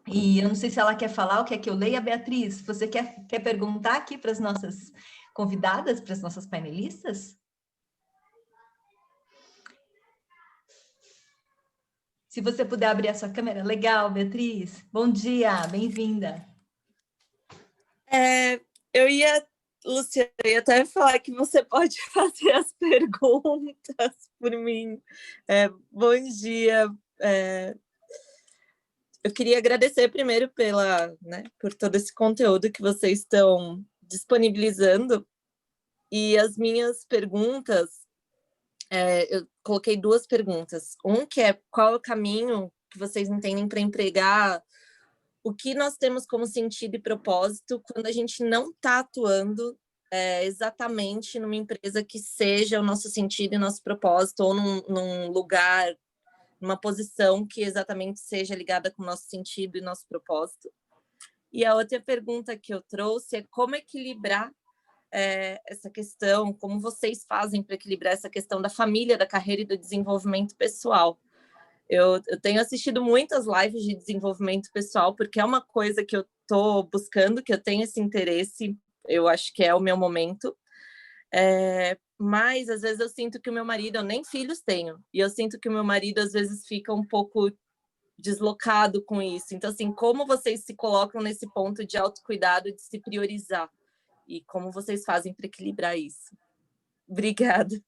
e eu não sei se ela quer falar ou quer que eu leia. Beatriz, você quer perguntar aqui para as nossas convidadas, para as nossas painelistas? Se você puder abrir a sua câmera. Legal, Beatriz. Bom dia, bem-vinda. Luciana, eu ia até falar que você pode fazer as perguntas por mim. Bom dia. Eu queria agradecer primeiro por todo esse conteúdo que vocês estão disponibilizando. E as minhas perguntas, eu coloquei 2 perguntas. Que é qual é o caminho que vocês entendem para empregar o que nós temos como sentido e propósito quando a gente não está atuando exatamente numa empresa que seja o nosso sentido e nosso propósito, ou num lugar, numa posição que exatamente seja ligada com o nosso sentido e nosso propósito. E a outra pergunta que eu trouxe é como equilibrar essa questão, como vocês fazem para equilibrar essa questão da família, da carreira e do desenvolvimento pessoal. Eu tenho assistido muitas lives de desenvolvimento pessoal, porque é uma coisa que eu estou buscando, que eu tenho esse interesse, eu acho que é o meu momento. Mas, às vezes, eu sinto que o meu marido, eu nem filhos tenho, e eu sinto que o meu marido, às vezes, fica um pouco deslocado com isso. Então, assim, como vocês se colocam nesse ponto de autocuidado, de se priorizar? E como vocês fazem para equilibrar isso? Obrigada.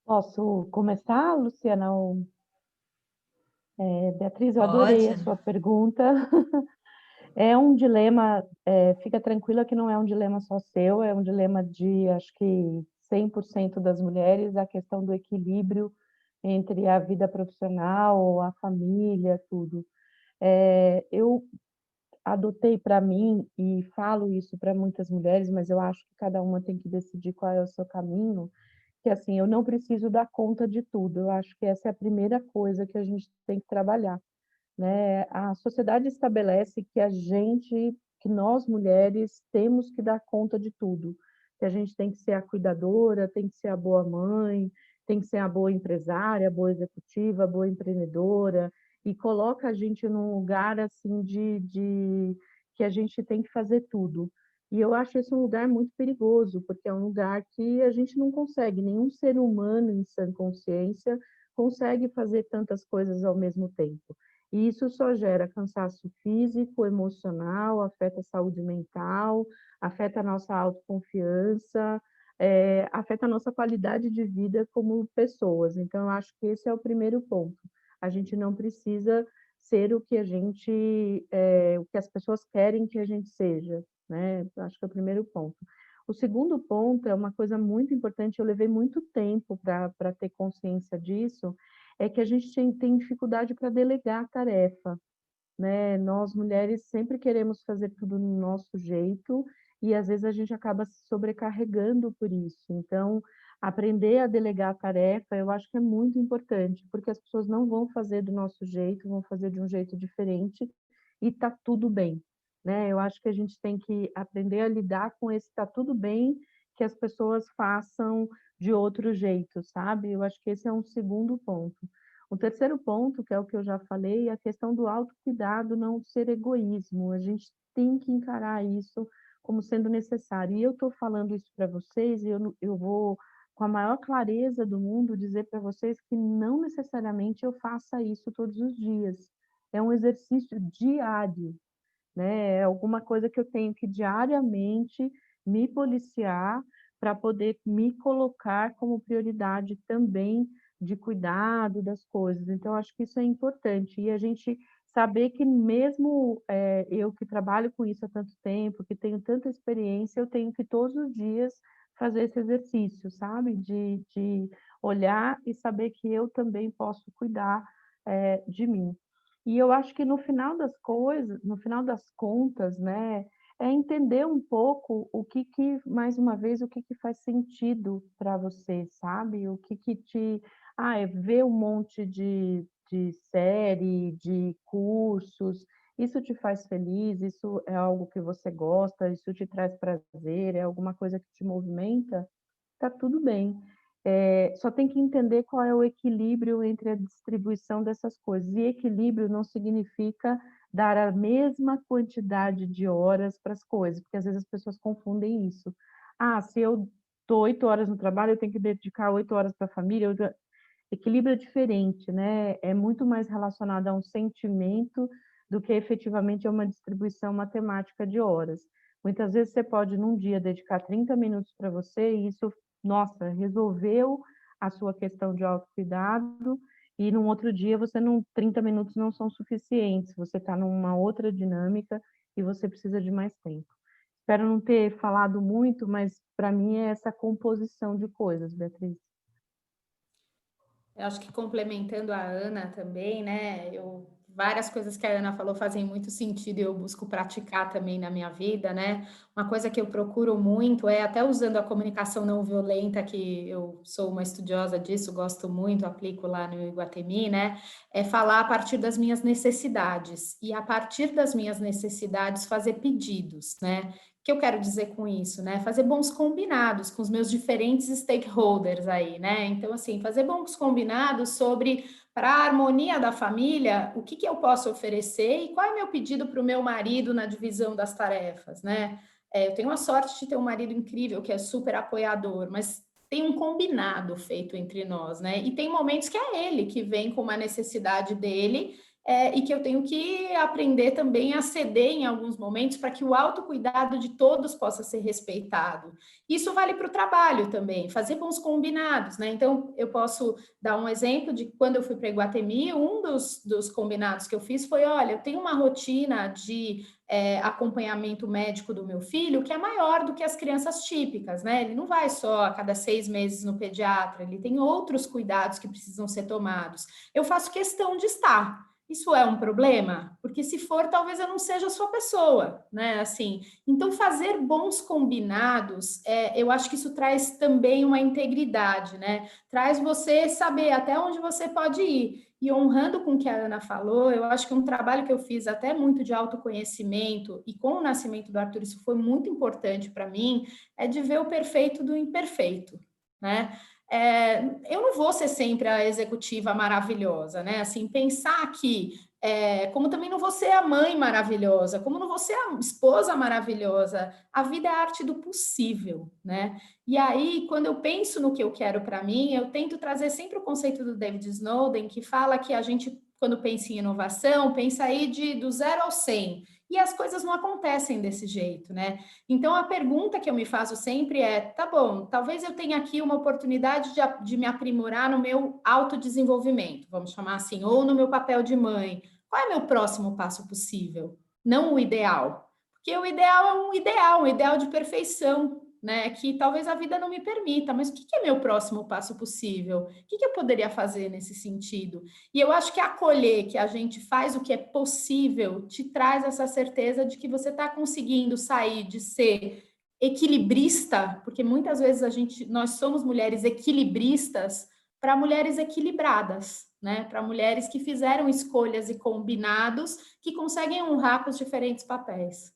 Posso começar, Luciana? Beatriz, eu adorei a sua pergunta. É um dilema, fica tranquila que não é um dilema só seu, é um dilema de, acho que 100% das mulheres, a questão do equilíbrio entre a vida profissional, a família, tudo. Eu adotei para mim, e falo isso para muitas mulheres, mas eu acho que cada uma tem que decidir qual é o seu caminho, que assim, eu não preciso dar conta de tudo, eu acho que essa é a primeira coisa que a gente tem que trabalhar, né? A sociedade estabelece que nós mulheres temos que dar conta de tudo, que a gente tem que ser a cuidadora, tem que ser a boa mãe, tem que ser a boa empresária, a boa executiva, a boa empreendedora, e coloca a gente num lugar assim de que a gente tem que fazer tudo. E eu acho esse um lugar muito perigoso, porque é um lugar que a gente não consegue, nenhum ser humano em sã consciência consegue fazer tantas coisas ao mesmo tempo. E isso só gera cansaço físico, emocional, afeta a saúde mental, afeta a nossa autoconfiança, afeta a nossa qualidade de vida como pessoas. Então, eu acho que esse é o primeiro ponto. A gente não precisa ser o que o que as pessoas querem que a gente seja, né? Eu acho que é o primeiro ponto. O segundo ponto é uma coisa muito importante, eu levei muito tempo para ter consciência disso, é que a gente tem dificuldade para delegar a tarefa, né? Nós, mulheres, sempre queremos fazer tudo no nosso jeito e às vezes a gente acaba se sobrecarregando por isso. Então, aprender a delegar a tarefa, eu acho que é muito importante, porque as pessoas não vão fazer do nosso jeito, vão fazer de um jeito diferente, e tá tudo bem, né? Eu acho que a gente tem que aprender a lidar com esse tá tudo bem que as pessoas façam de outro jeito, sabe? Eu acho que esse é um segundo ponto. O terceiro ponto, que é o que eu já falei, é a questão do autocuidado não ser egoísmo. A gente tem que encarar isso como sendo necessário. E eu estou falando isso para vocês, e eu vou, com a maior clareza do mundo, dizer para vocês que não necessariamente eu faça isso todos os dias. É um exercício diário, né? É alguma coisa que eu tenho que diariamente me policiar para poder me colocar como prioridade também de cuidado das coisas. Então, acho que isso é importante. E a gente saber que mesmo eu que trabalho com isso há tanto tempo, que tenho tanta experiência, eu tenho que todos os dias fazer esse exercício, sabe? De olhar e saber que eu também posso cuidar de mim. E eu acho que no final das coisas, no final das contas, né, é entender um pouco o que mais uma vez, o que faz sentido para você, sabe? O que te... é ver um monte de série, de cursos, isso te faz feliz, isso é algo que você gosta, isso te traz prazer, é alguma coisa que te movimenta, tá tudo bem. Só tem que entender qual é o equilíbrio entre a distribuição dessas coisas. E equilíbrio não significa dar a mesma quantidade de horas para as coisas, porque às vezes as pessoas confundem isso. Se eu estou 8 horas no trabalho, eu tenho que dedicar 8 horas para a família. Equilíbrio é diferente, né? É muito mais relacionado a um sentimento do que efetivamente a uma distribuição matemática de horas. Muitas vezes você pode, num dia, dedicar 30 minutos para você e isso, nossa, resolveu a sua questão de autocuidado, e num outro dia 30 minutos não são suficientes, você está numa outra dinâmica e você precisa de mais tempo. Espero não ter falado muito, mas para mim é essa composição de coisas, Beatriz. Eu acho que complementando a Ana também, né? Várias coisas que a Ana falou fazem muito sentido e eu busco praticar também na minha vida, né? Uma coisa que eu procuro muito é, até usando a comunicação não violenta, que eu sou uma estudiosa disso, gosto muito, aplico lá no Iguatemi, né? É falar a partir das minhas necessidades e a partir das minhas necessidades fazer pedidos, né? O que eu quero dizer com isso, né? Fazer bons combinados com os meus diferentes stakeholders aí, né? Então, assim, fazer bons combinados sobre, para a harmonia da família, o que eu posso oferecer e qual é meu pedido para o meu marido na divisão das tarefas, né? Eu tenho a sorte de ter um marido incrível, que é super apoiador, mas tem um combinado feito entre nós, né? E tem momentos que é ele que vem com uma necessidade dele, e que eu tenho que aprender também a ceder em alguns momentos para que o autocuidado de todos possa ser respeitado. Isso vale para o trabalho também, fazer bons combinados, né? Então, eu posso dar um exemplo de quando eu fui para Iguatemi, um dos combinados que eu fiz foi, olha, eu tenho uma rotina de acompanhamento médico do meu filho que é maior do que as crianças típicas, né? Ele não vai só a cada 6 meses no pediatra, ele tem outros cuidados que precisam ser tomados. Eu faço questão de estar. Isso é um problema? Porque se for, talvez eu não seja a sua pessoa, né? Assim, então fazer bons combinados, eu acho que isso traz também uma integridade, né? Traz você saber até onde você pode ir. E honrando com o que a Ana falou, eu acho que um trabalho que eu fiz até muito de autoconhecimento, e com o nascimento do Arthur isso foi muito importante para mim, é de ver o perfeito do imperfeito, né? Eu não vou ser sempre a executiva maravilhosa, né? Assim, pensar que, como também não vou ser a mãe maravilhosa, como não vou ser a esposa maravilhosa, a vida é a arte do possível, né? E aí, quando eu penso no que eu quero para mim, eu tento trazer sempre o conceito do David Snowden, que fala que a gente, quando pensa em inovação, pensa aí do 0 ao 100, e as coisas não acontecem desse jeito, né? Então, a pergunta que eu me faço sempre é, tá bom, talvez eu tenha aqui uma oportunidade de me aprimorar no meu autodesenvolvimento, vamos chamar assim, ou no meu papel de mãe. Qual é meu próximo passo possível? Não o ideal. Porque o ideal é um ideal de perfeição, né? Que talvez a vida não me permita, mas o que é meu próximo passo possível? O que eu poderia fazer nesse sentido? E eu acho que acolher que a gente faz o que é possível te traz essa certeza de que você está conseguindo sair de ser equilibrista, porque muitas vezes nós somos mulheres equilibristas para mulheres equilibradas, né? Para mulheres que fizeram escolhas e combinados que conseguem honrar com os diferentes papéis.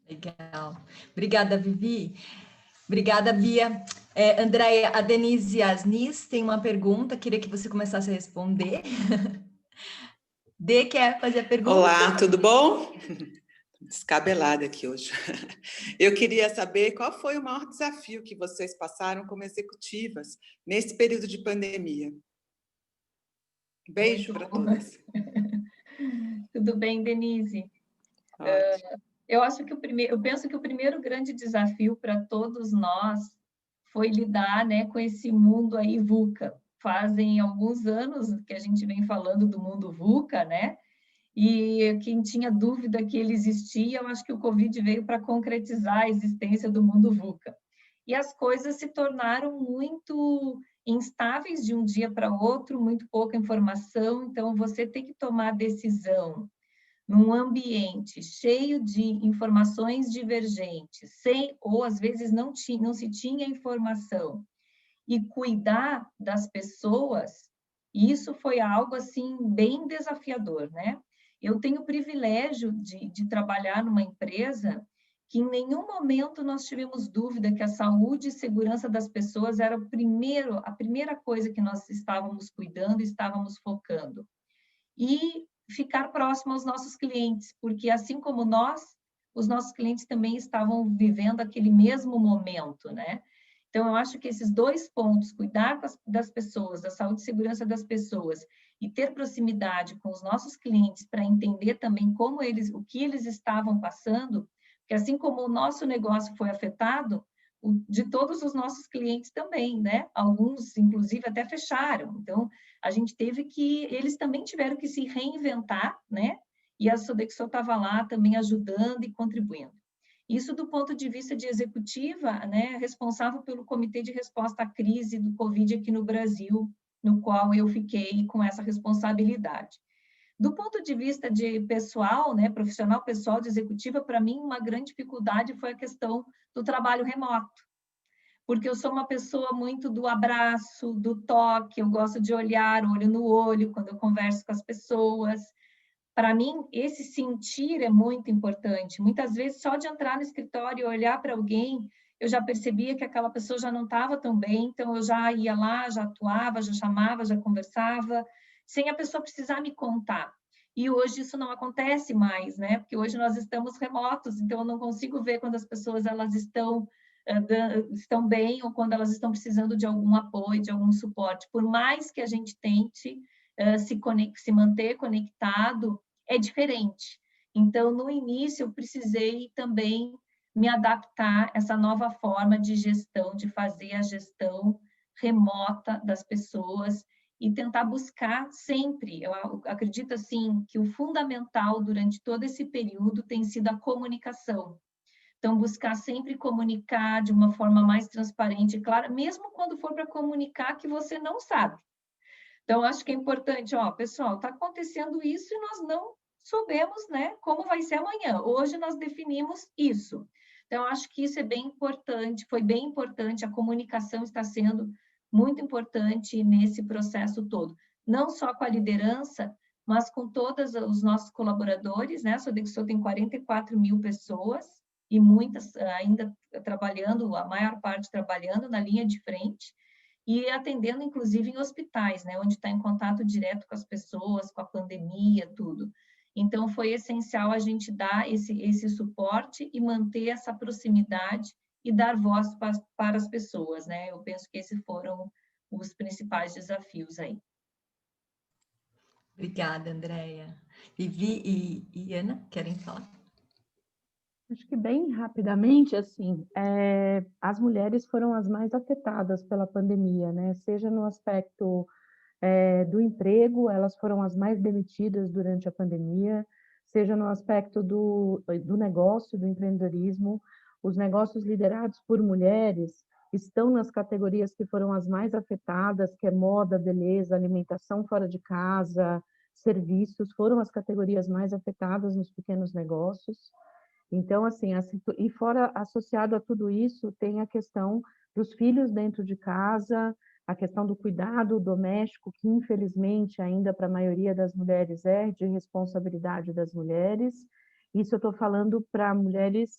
Legal. Obrigada, Vivi. Obrigada, Bia. Andréia, a Denise Asnis tem uma pergunta, queria que você começasse a responder. Dê, quer fazer a pergunta? Olá, tudo bom? Descabelada aqui hoje. Eu queria saber qual foi o maior desafio que vocês passaram como executivas nesse período de pandemia. Beijo para todas. Tudo bem, Denise? Eu penso que o primeiro grande desafio para todos nós foi lidar, né, com esse mundo aí VUCA. Fazem alguns anos que a gente vem falando do mundo VUCA, né? E quem tinha dúvida que ele existia, eu acho que o Covid veio para concretizar a existência do mundo VUCA. E as coisas se tornaram muito instáveis de um dia para outro, muito pouca informação, então você tem que tomar decisão num ambiente cheio de informações divergentes, ou às vezes não se tinha informação, e cuidar das pessoas, isso foi algo assim bem desafiador, né? Eu tenho o privilégio de trabalhar numa empresa que em nenhum momento nós tivemos dúvida que a saúde e segurança das pessoas era a primeira coisa que nós estávamos cuidando, estávamos focando. E ficar próximo aos nossos clientes, porque assim como nós, os nossos clientes também estavam vivendo aquele mesmo momento, né? Então, eu acho que esses dois pontos, cuidar das pessoas, da saúde e segurança das pessoas, e ter proximidade com os nossos clientes para entender também o que eles estavam passando, porque assim como o nosso negócio foi afetado, o de todos os nossos clientes também, né? Alguns, inclusive, até fecharam. Então, eles também tiveram que se reinventar, né? E a Sodexo estava lá também ajudando e contribuindo. Isso do ponto de vista de executiva, né, responsável pelo Comitê de Resposta à Crise do Covid aqui no Brasil, no qual eu fiquei com essa responsabilidade. Do ponto de vista de pessoal, né, profissional pessoal de executiva, para mim uma grande dificuldade foi a questão do trabalho remoto, porque eu sou uma pessoa muito do abraço, do toque, eu gosto de olhar olho no olho quando eu converso com as pessoas. Para mim, esse sentir é muito importante. Muitas vezes, só de entrar no escritório e olhar para alguém, eu já percebia que aquela pessoa já não estava tão bem, então eu já ia lá, já atuava, já chamava, já conversava, sem a pessoa precisar me contar. E hoje isso não acontece mais, né? Porque hoje nós estamos remotos, então eu não consigo ver quando as pessoas elas estão bem ou quando elas estão precisando de algum apoio, de algum suporte. Por mais que a gente tente se manter conectado, é diferente. Então, no início, eu precisei também me adaptar a essa nova forma de gestão, de fazer a gestão remota das pessoas e tentar buscar sempre, eu acredito assim, que o fundamental durante todo esse período tem sido a comunicação. Então, buscar sempre comunicar de uma forma mais transparente e clara, mesmo quando for para comunicar que você não sabe. Então, acho que é importante, pessoal, está acontecendo isso e nós não soubemos, né, como vai ser amanhã. Hoje nós definimos isso. Então, acho que isso é bem importante, foi bem importante, a comunicação está sendo muito importante nesse processo todo. Não só com a liderança, mas com todos os nossos colaboradores, né? A Sodexo tem 44 mil pessoas e muitas ainda trabalhando, a maior parte trabalhando na linha de frente, e atendendo, inclusive, em hospitais, né, onde está em contato direto com as pessoas, com a pandemia, tudo. Então, foi essencial a gente dar esse suporte e manter essa proximidade e dar voz para as pessoas, né? Eu penso que esses foram os principais desafios aí. Obrigada, Andréia. Vivi e Ana, querem falar? Acho que bem rapidamente, assim, as mulheres foram as mais afetadas pela pandemia, né? Seja no aspecto do emprego, elas foram as mais demitidas durante a pandemia, seja no aspecto do negócio, do empreendedorismo. Os negócios liderados por mulheres estão nas categorias que foram as mais afetadas, que é moda, beleza, alimentação fora de casa, serviços, foram as categorias mais afetadas nos pequenos negócios. Então, assim, e fora, associado a tudo isso, tem a questão dos filhos dentro de casa, a questão do cuidado doméstico, que infelizmente ainda para a maioria das mulheres é de responsabilidade das mulheres. Isso eu estou falando para mulheres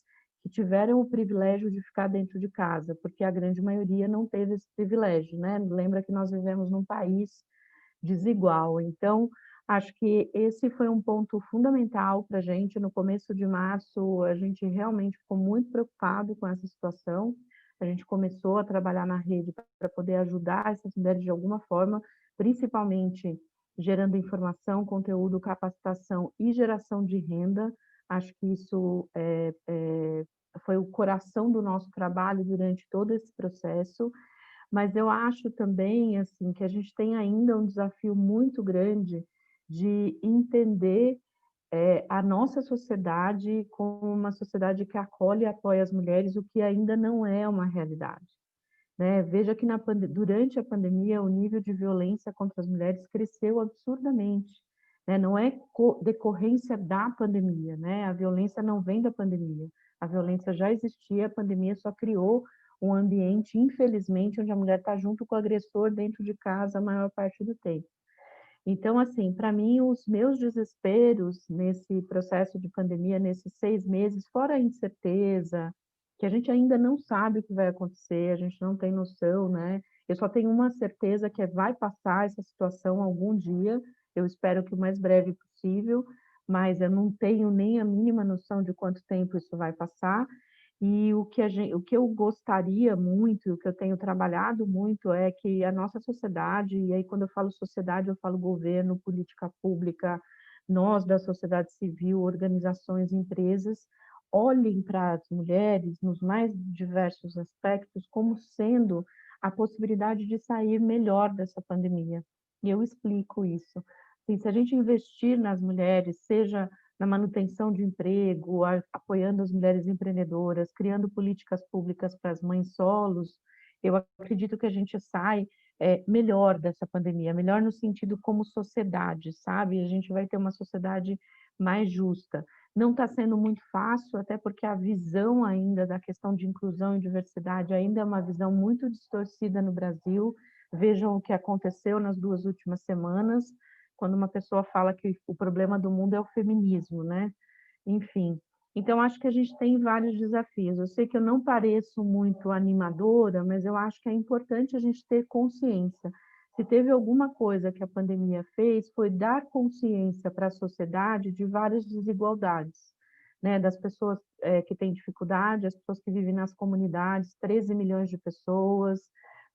que tiveram o privilégio de ficar dentro de casa, porque a grande maioria não teve esse privilégio, né? Lembra que nós vivemos num país desigual. Então, acho que esse foi um ponto fundamental para a gente. No começo de março, a gente realmente ficou muito preocupado com essa situação. A gente começou a trabalhar na rede para poder ajudar essas mulheres de alguma forma, principalmente gerando informação, conteúdo, capacitação e geração de renda. Acho que isso foi o coração do nosso trabalho durante todo esse processo. Mas eu acho também assim que a gente tem ainda um desafio muito grande de entender a nossa sociedade como uma sociedade que acolhe e apoia as mulheres, o que ainda não é uma realidade, né? Veja que durante a pandemia o nível de violência contra as mulheres cresceu absurdamente, né? Não é decorrência da pandemia, né? A violência não vem da pandemia, a violência já existia, a pandemia só criou um ambiente, infelizmente, onde a mulher está junto com o agressor dentro de casa a maior parte do tempo. Então, assim, para mim, os meus desesperos nesse processo de pandemia, nesses 6 meses, fora a incerteza, que a gente ainda não sabe o que vai acontecer, a gente não tem noção, né? Eu só tenho uma certeza que vai passar essa situação algum dia, eu espero que o mais breve possível, mas eu não tenho nem a mínima noção de quanto tempo isso vai passar. E o que eu gostaria muito, o que eu tenho trabalhado muito é que a nossa sociedade, e aí quando eu falo sociedade, eu falo governo, política pública, nós da sociedade civil, organizações, empresas, olhem para as mulheres nos mais diversos aspectos como sendo a possibilidade de sair melhor dessa pandemia. E eu explico isso. Assim, se a gente investir nas mulheres, seja na manutenção de emprego, apoiando as mulheres empreendedoras, criando políticas públicas para as mães solos, eu acredito que a gente sai melhor dessa pandemia, melhor no sentido como sociedade, sabe? A gente vai ter uma sociedade mais justa. Não está sendo muito fácil, até porque a visão ainda da questão de inclusão e diversidade ainda é uma visão muito distorcida no Brasil. Vejam o que aconteceu nas 2 últimas semanas, quando uma pessoa fala que o problema do mundo é o feminismo, né? Enfim, então acho que a gente tem vários desafios. Eu sei que eu não pareço muito animadora, mas eu acho que é importante a gente ter consciência. Se teve alguma coisa que a pandemia fez, foi dar consciência para a sociedade de várias desigualdades, né? Das pessoas que têm dificuldade, as pessoas que vivem nas comunidades, 13 milhões de pessoas,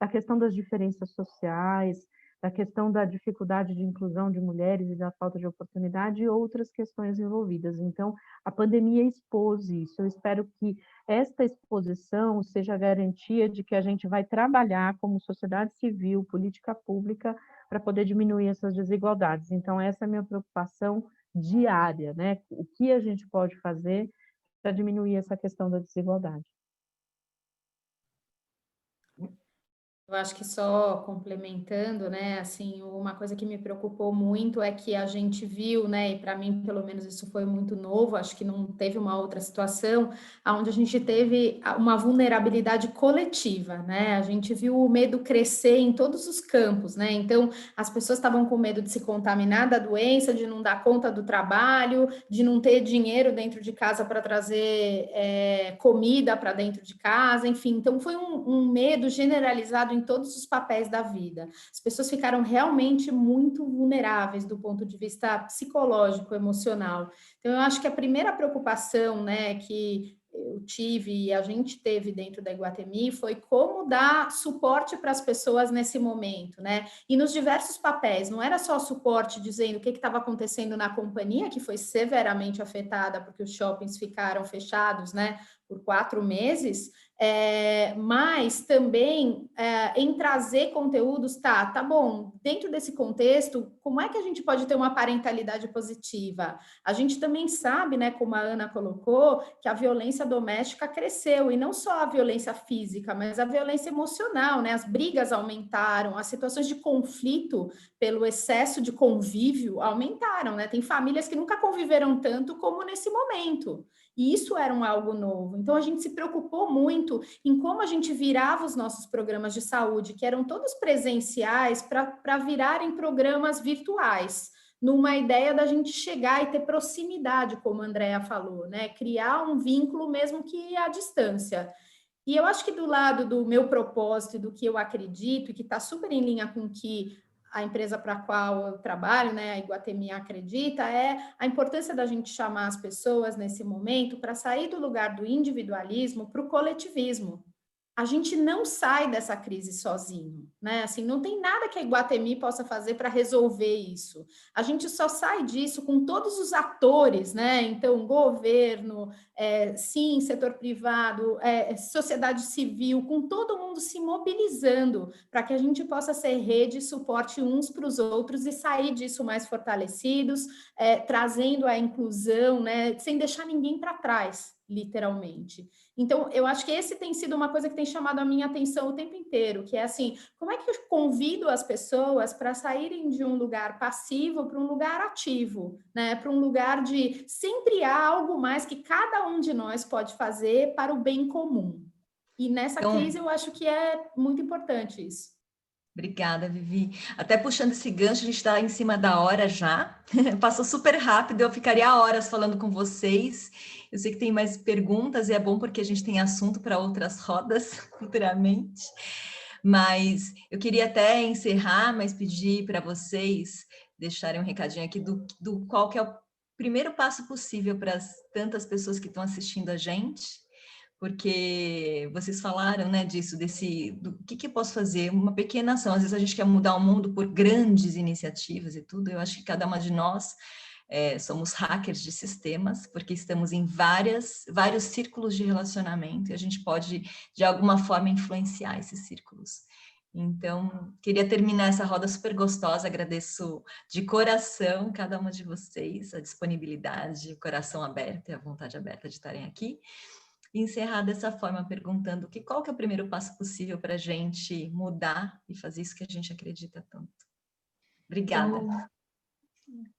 da questão das diferenças sociais, da questão da dificuldade de inclusão de mulheres e da falta de oportunidade e outras questões envolvidas. Então, a pandemia expôs isso. Eu espero que esta exposição seja a garantia de que a gente vai trabalhar como sociedade civil, política pública, para poder diminuir essas desigualdades. Então, essa é a minha preocupação diária, né? O que a gente pode fazer para diminuir essa questão da desigualdade. Eu acho que só complementando, né, assim, uma coisa que me preocupou muito é que a gente viu, né, e para mim, pelo menos, isso foi muito novo, acho que não teve uma outra situação, onde a gente teve uma vulnerabilidade coletiva, né, a gente viu o medo crescer em todos os campos, né, então as pessoas estavam com medo de se contaminar da doença, de não dar conta do trabalho, de não ter dinheiro dentro de casa para trazer comida para dentro de casa, enfim, então foi um medo generalizado em todos os papéis da vida. As pessoas ficaram realmente muito vulneráveis do ponto de vista psicológico, emocional. Então, eu acho que a primeira preocupação, né, que eu tive e a gente teve dentro da Iguatemi foi como dar suporte para as pessoas nesse momento, né? E nos diversos papéis, não era só suporte dizendo o que estava acontecendo na companhia, que foi severamente afetada porque os shoppings ficaram fechados, né, por 4 meses, mas também em trazer conteúdos, tá bom, dentro desse contexto, como é que a gente pode ter uma parentalidade positiva? A gente também sabe, né, como a Ana colocou, que a violência doméstica cresceu, e não só a violência física, mas a violência emocional, né? As brigas aumentaram, as situações de conflito pelo excesso de convívio aumentaram, né? Tem famílias que nunca conviveram tanto como nesse momento. E isso era algo novo. Então, a gente se preocupou muito em como a gente virava os nossos programas de saúde, que eram todos presenciais, para virarem programas virtuais, numa ideia da gente chegar e ter proximidade, como a Andrea falou, né? Criar um vínculo mesmo que à distância. E eu acho que do lado do meu propósito e do que eu acredito, e que está super em linha com o que a empresa para a qual eu trabalho, né, a Iguatemi, acredita, é a importância da gente chamar as pessoas nesse momento para sair do lugar do individualismo para o coletivismo. A gente não sai dessa crise sozinho, né? Assim, não tem nada que a Iguatemi possa fazer para resolver isso. A gente só sai disso com todos os atores, né? Então, governo, sim, setor privado, sociedade civil, com todo mundo se mobilizando para que a gente possa ser rede, suporte uns para os outros e sair disso mais fortalecidos, trazendo a inclusão, né? Sem deixar ninguém para trás, literalmente. Então, eu acho que esse tem sido uma coisa que tem chamado a minha atenção o tempo inteiro, que é assim, como é que eu convido as pessoas para saírem de um lugar passivo para um lugar ativo, né? Para um lugar de sempre há algo mais que cada um de nós pode fazer para o bem comum. E nessa crise eu acho que é muito importante isso. Obrigada, Vivi. Até puxando esse gancho, a gente está em cima da hora já. Passou super rápido, eu ficaria horas falando com vocês. Eu sei que tem mais perguntas e é bom porque a gente tem assunto para outras rodas futuramente. Mas eu queria até encerrar, mas pedir para vocês deixarem um recadinho aqui do qual que é o primeiro passo possível para as tantas pessoas que estão assistindo a gente. Porque vocês falaram, né, do que eu posso fazer, uma pequena ação. Às vezes a gente quer mudar o mundo por grandes iniciativas e tudo. Eu acho que cada uma de nós somos hackers de sistemas, porque estamos em vários círculos de relacionamento e a gente pode, de alguma forma, influenciar esses círculos. Então, queria terminar essa roda super gostosa, agradeço de coração cada uma de vocês, a disponibilidade, o coração aberto e a vontade aberta de estarem aqui. E encerrar dessa forma, perguntando qual que é o primeiro passo possível para a gente mudar e fazer isso que a gente acredita tanto. Obrigada.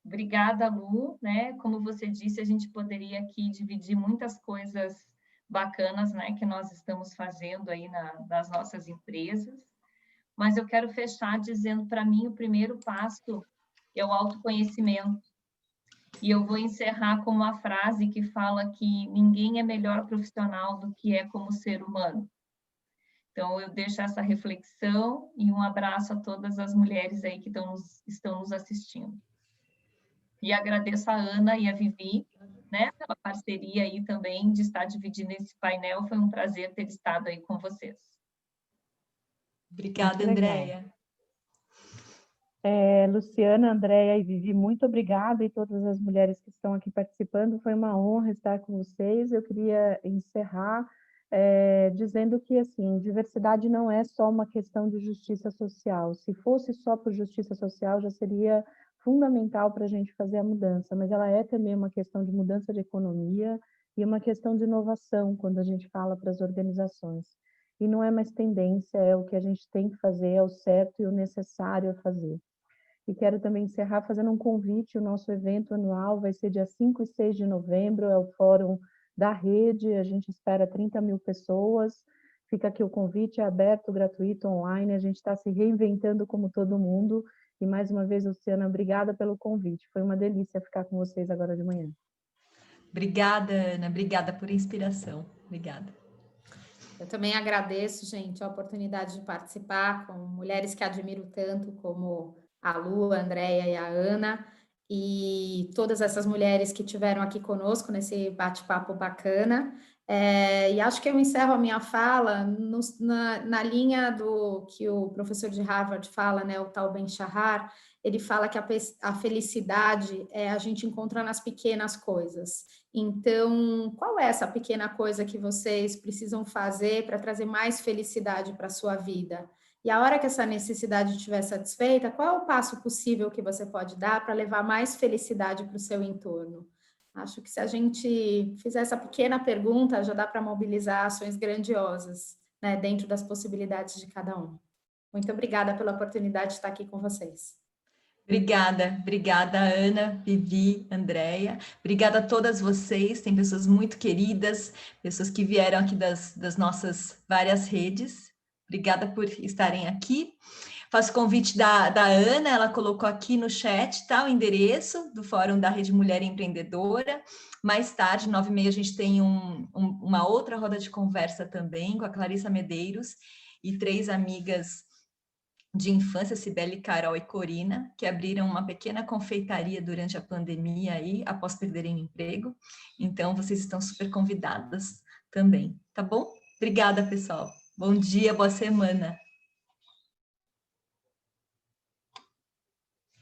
Obrigada, Lu, né? Como você disse, a gente poderia aqui dividir muitas coisas bacanas, né, que nós estamos fazendo aí nas nossas empresas, mas eu quero fechar dizendo, para mim, o primeiro passo é o autoconhecimento. E eu vou encerrar com uma frase que fala que ninguém é melhor profissional do que é como ser humano. Então, eu deixo essa reflexão e um abraço a todas as mulheres aí que estão nos assistindo. E agradeço a Ana e a Vivi, né, pela parceria aí também de estar dividindo esse painel. Foi um prazer ter estado aí com vocês. Obrigada, Andréia. Luciana, Andréia e Vivi, muito obrigada, e todas as mulheres que estão aqui participando. Foi uma honra estar com vocês. Eu queria encerrar dizendo que, assim, diversidade não é só uma questão de justiça social. Se fosse só por justiça social, já seria fundamental para a gente fazer a mudança, mas ela é também uma questão de mudança de economia e uma questão de inovação, quando a gente fala para as organizações. E não é mais tendência, é o que a gente tem que fazer, é o certo e o necessário a fazer. E quero também encerrar fazendo um convite. O nosso evento anual vai ser dia 5 e 6 de novembro, é o Fórum da Rede, a gente espera 30 mil pessoas. Fica aqui o convite, é aberto, gratuito, online, a gente está se reinventando como todo mundo. E mais uma vez, Luciana, obrigada pelo convite. Foi uma delícia ficar com vocês agora de manhã. Obrigada, Ana, obrigada por inspiração. Obrigada. Eu também agradeço, gente, a oportunidade de participar com mulheres que admiro tanto, como a Lu, a Andréia e a Ana, e todas essas mulheres que estiveram aqui conosco nesse bate-papo bacana. E acho que eu encerro a minha fala na linha do que o professor de Harvard fala, né, o Tal Ben-Shahar. Ele fala que a felicidade a gente encontra nas pequenas coisas. Então, qual é essa pequena coisa que vocês precisam fazer para trazer mais felicidade para a sua vida? E a hora que essa necessidade estiver satisfeita, qual é o passo possível que você pode dar para levar mais felicidade para o seu entorno? Acho que se a gente fizer essa pequena pergunta, já dá para mobilizar ações grandiosas, né, dentro das possibilidades de cada um. Muito obrigada pela oportunidade de estar aqui com vocês. Obrigada, Ana, Vivi, Andréia. Obrigada a todas vocês, tem pessoas muito queridas, pessoas que vieram aqui das nossas várias redes. Obrigada por estarem aqui. Faço convite da Ana, ela colocou aqui no chat, tá, o endereço do Fórum da Rede Mulher Empreendedora. Mais tarde, 9h30, a gente tem uma outra roda de conversa também com a Clarissa Medeiros e 3 amigas de infância, Cibele, Carol e Corina, que abriram uma pequena confeitaria durante a pandemia aí, após perderem o emprego. Então, vocês estão super convidadas também, tá bom? Obrigada, pessoal. Bom dia, boa semana.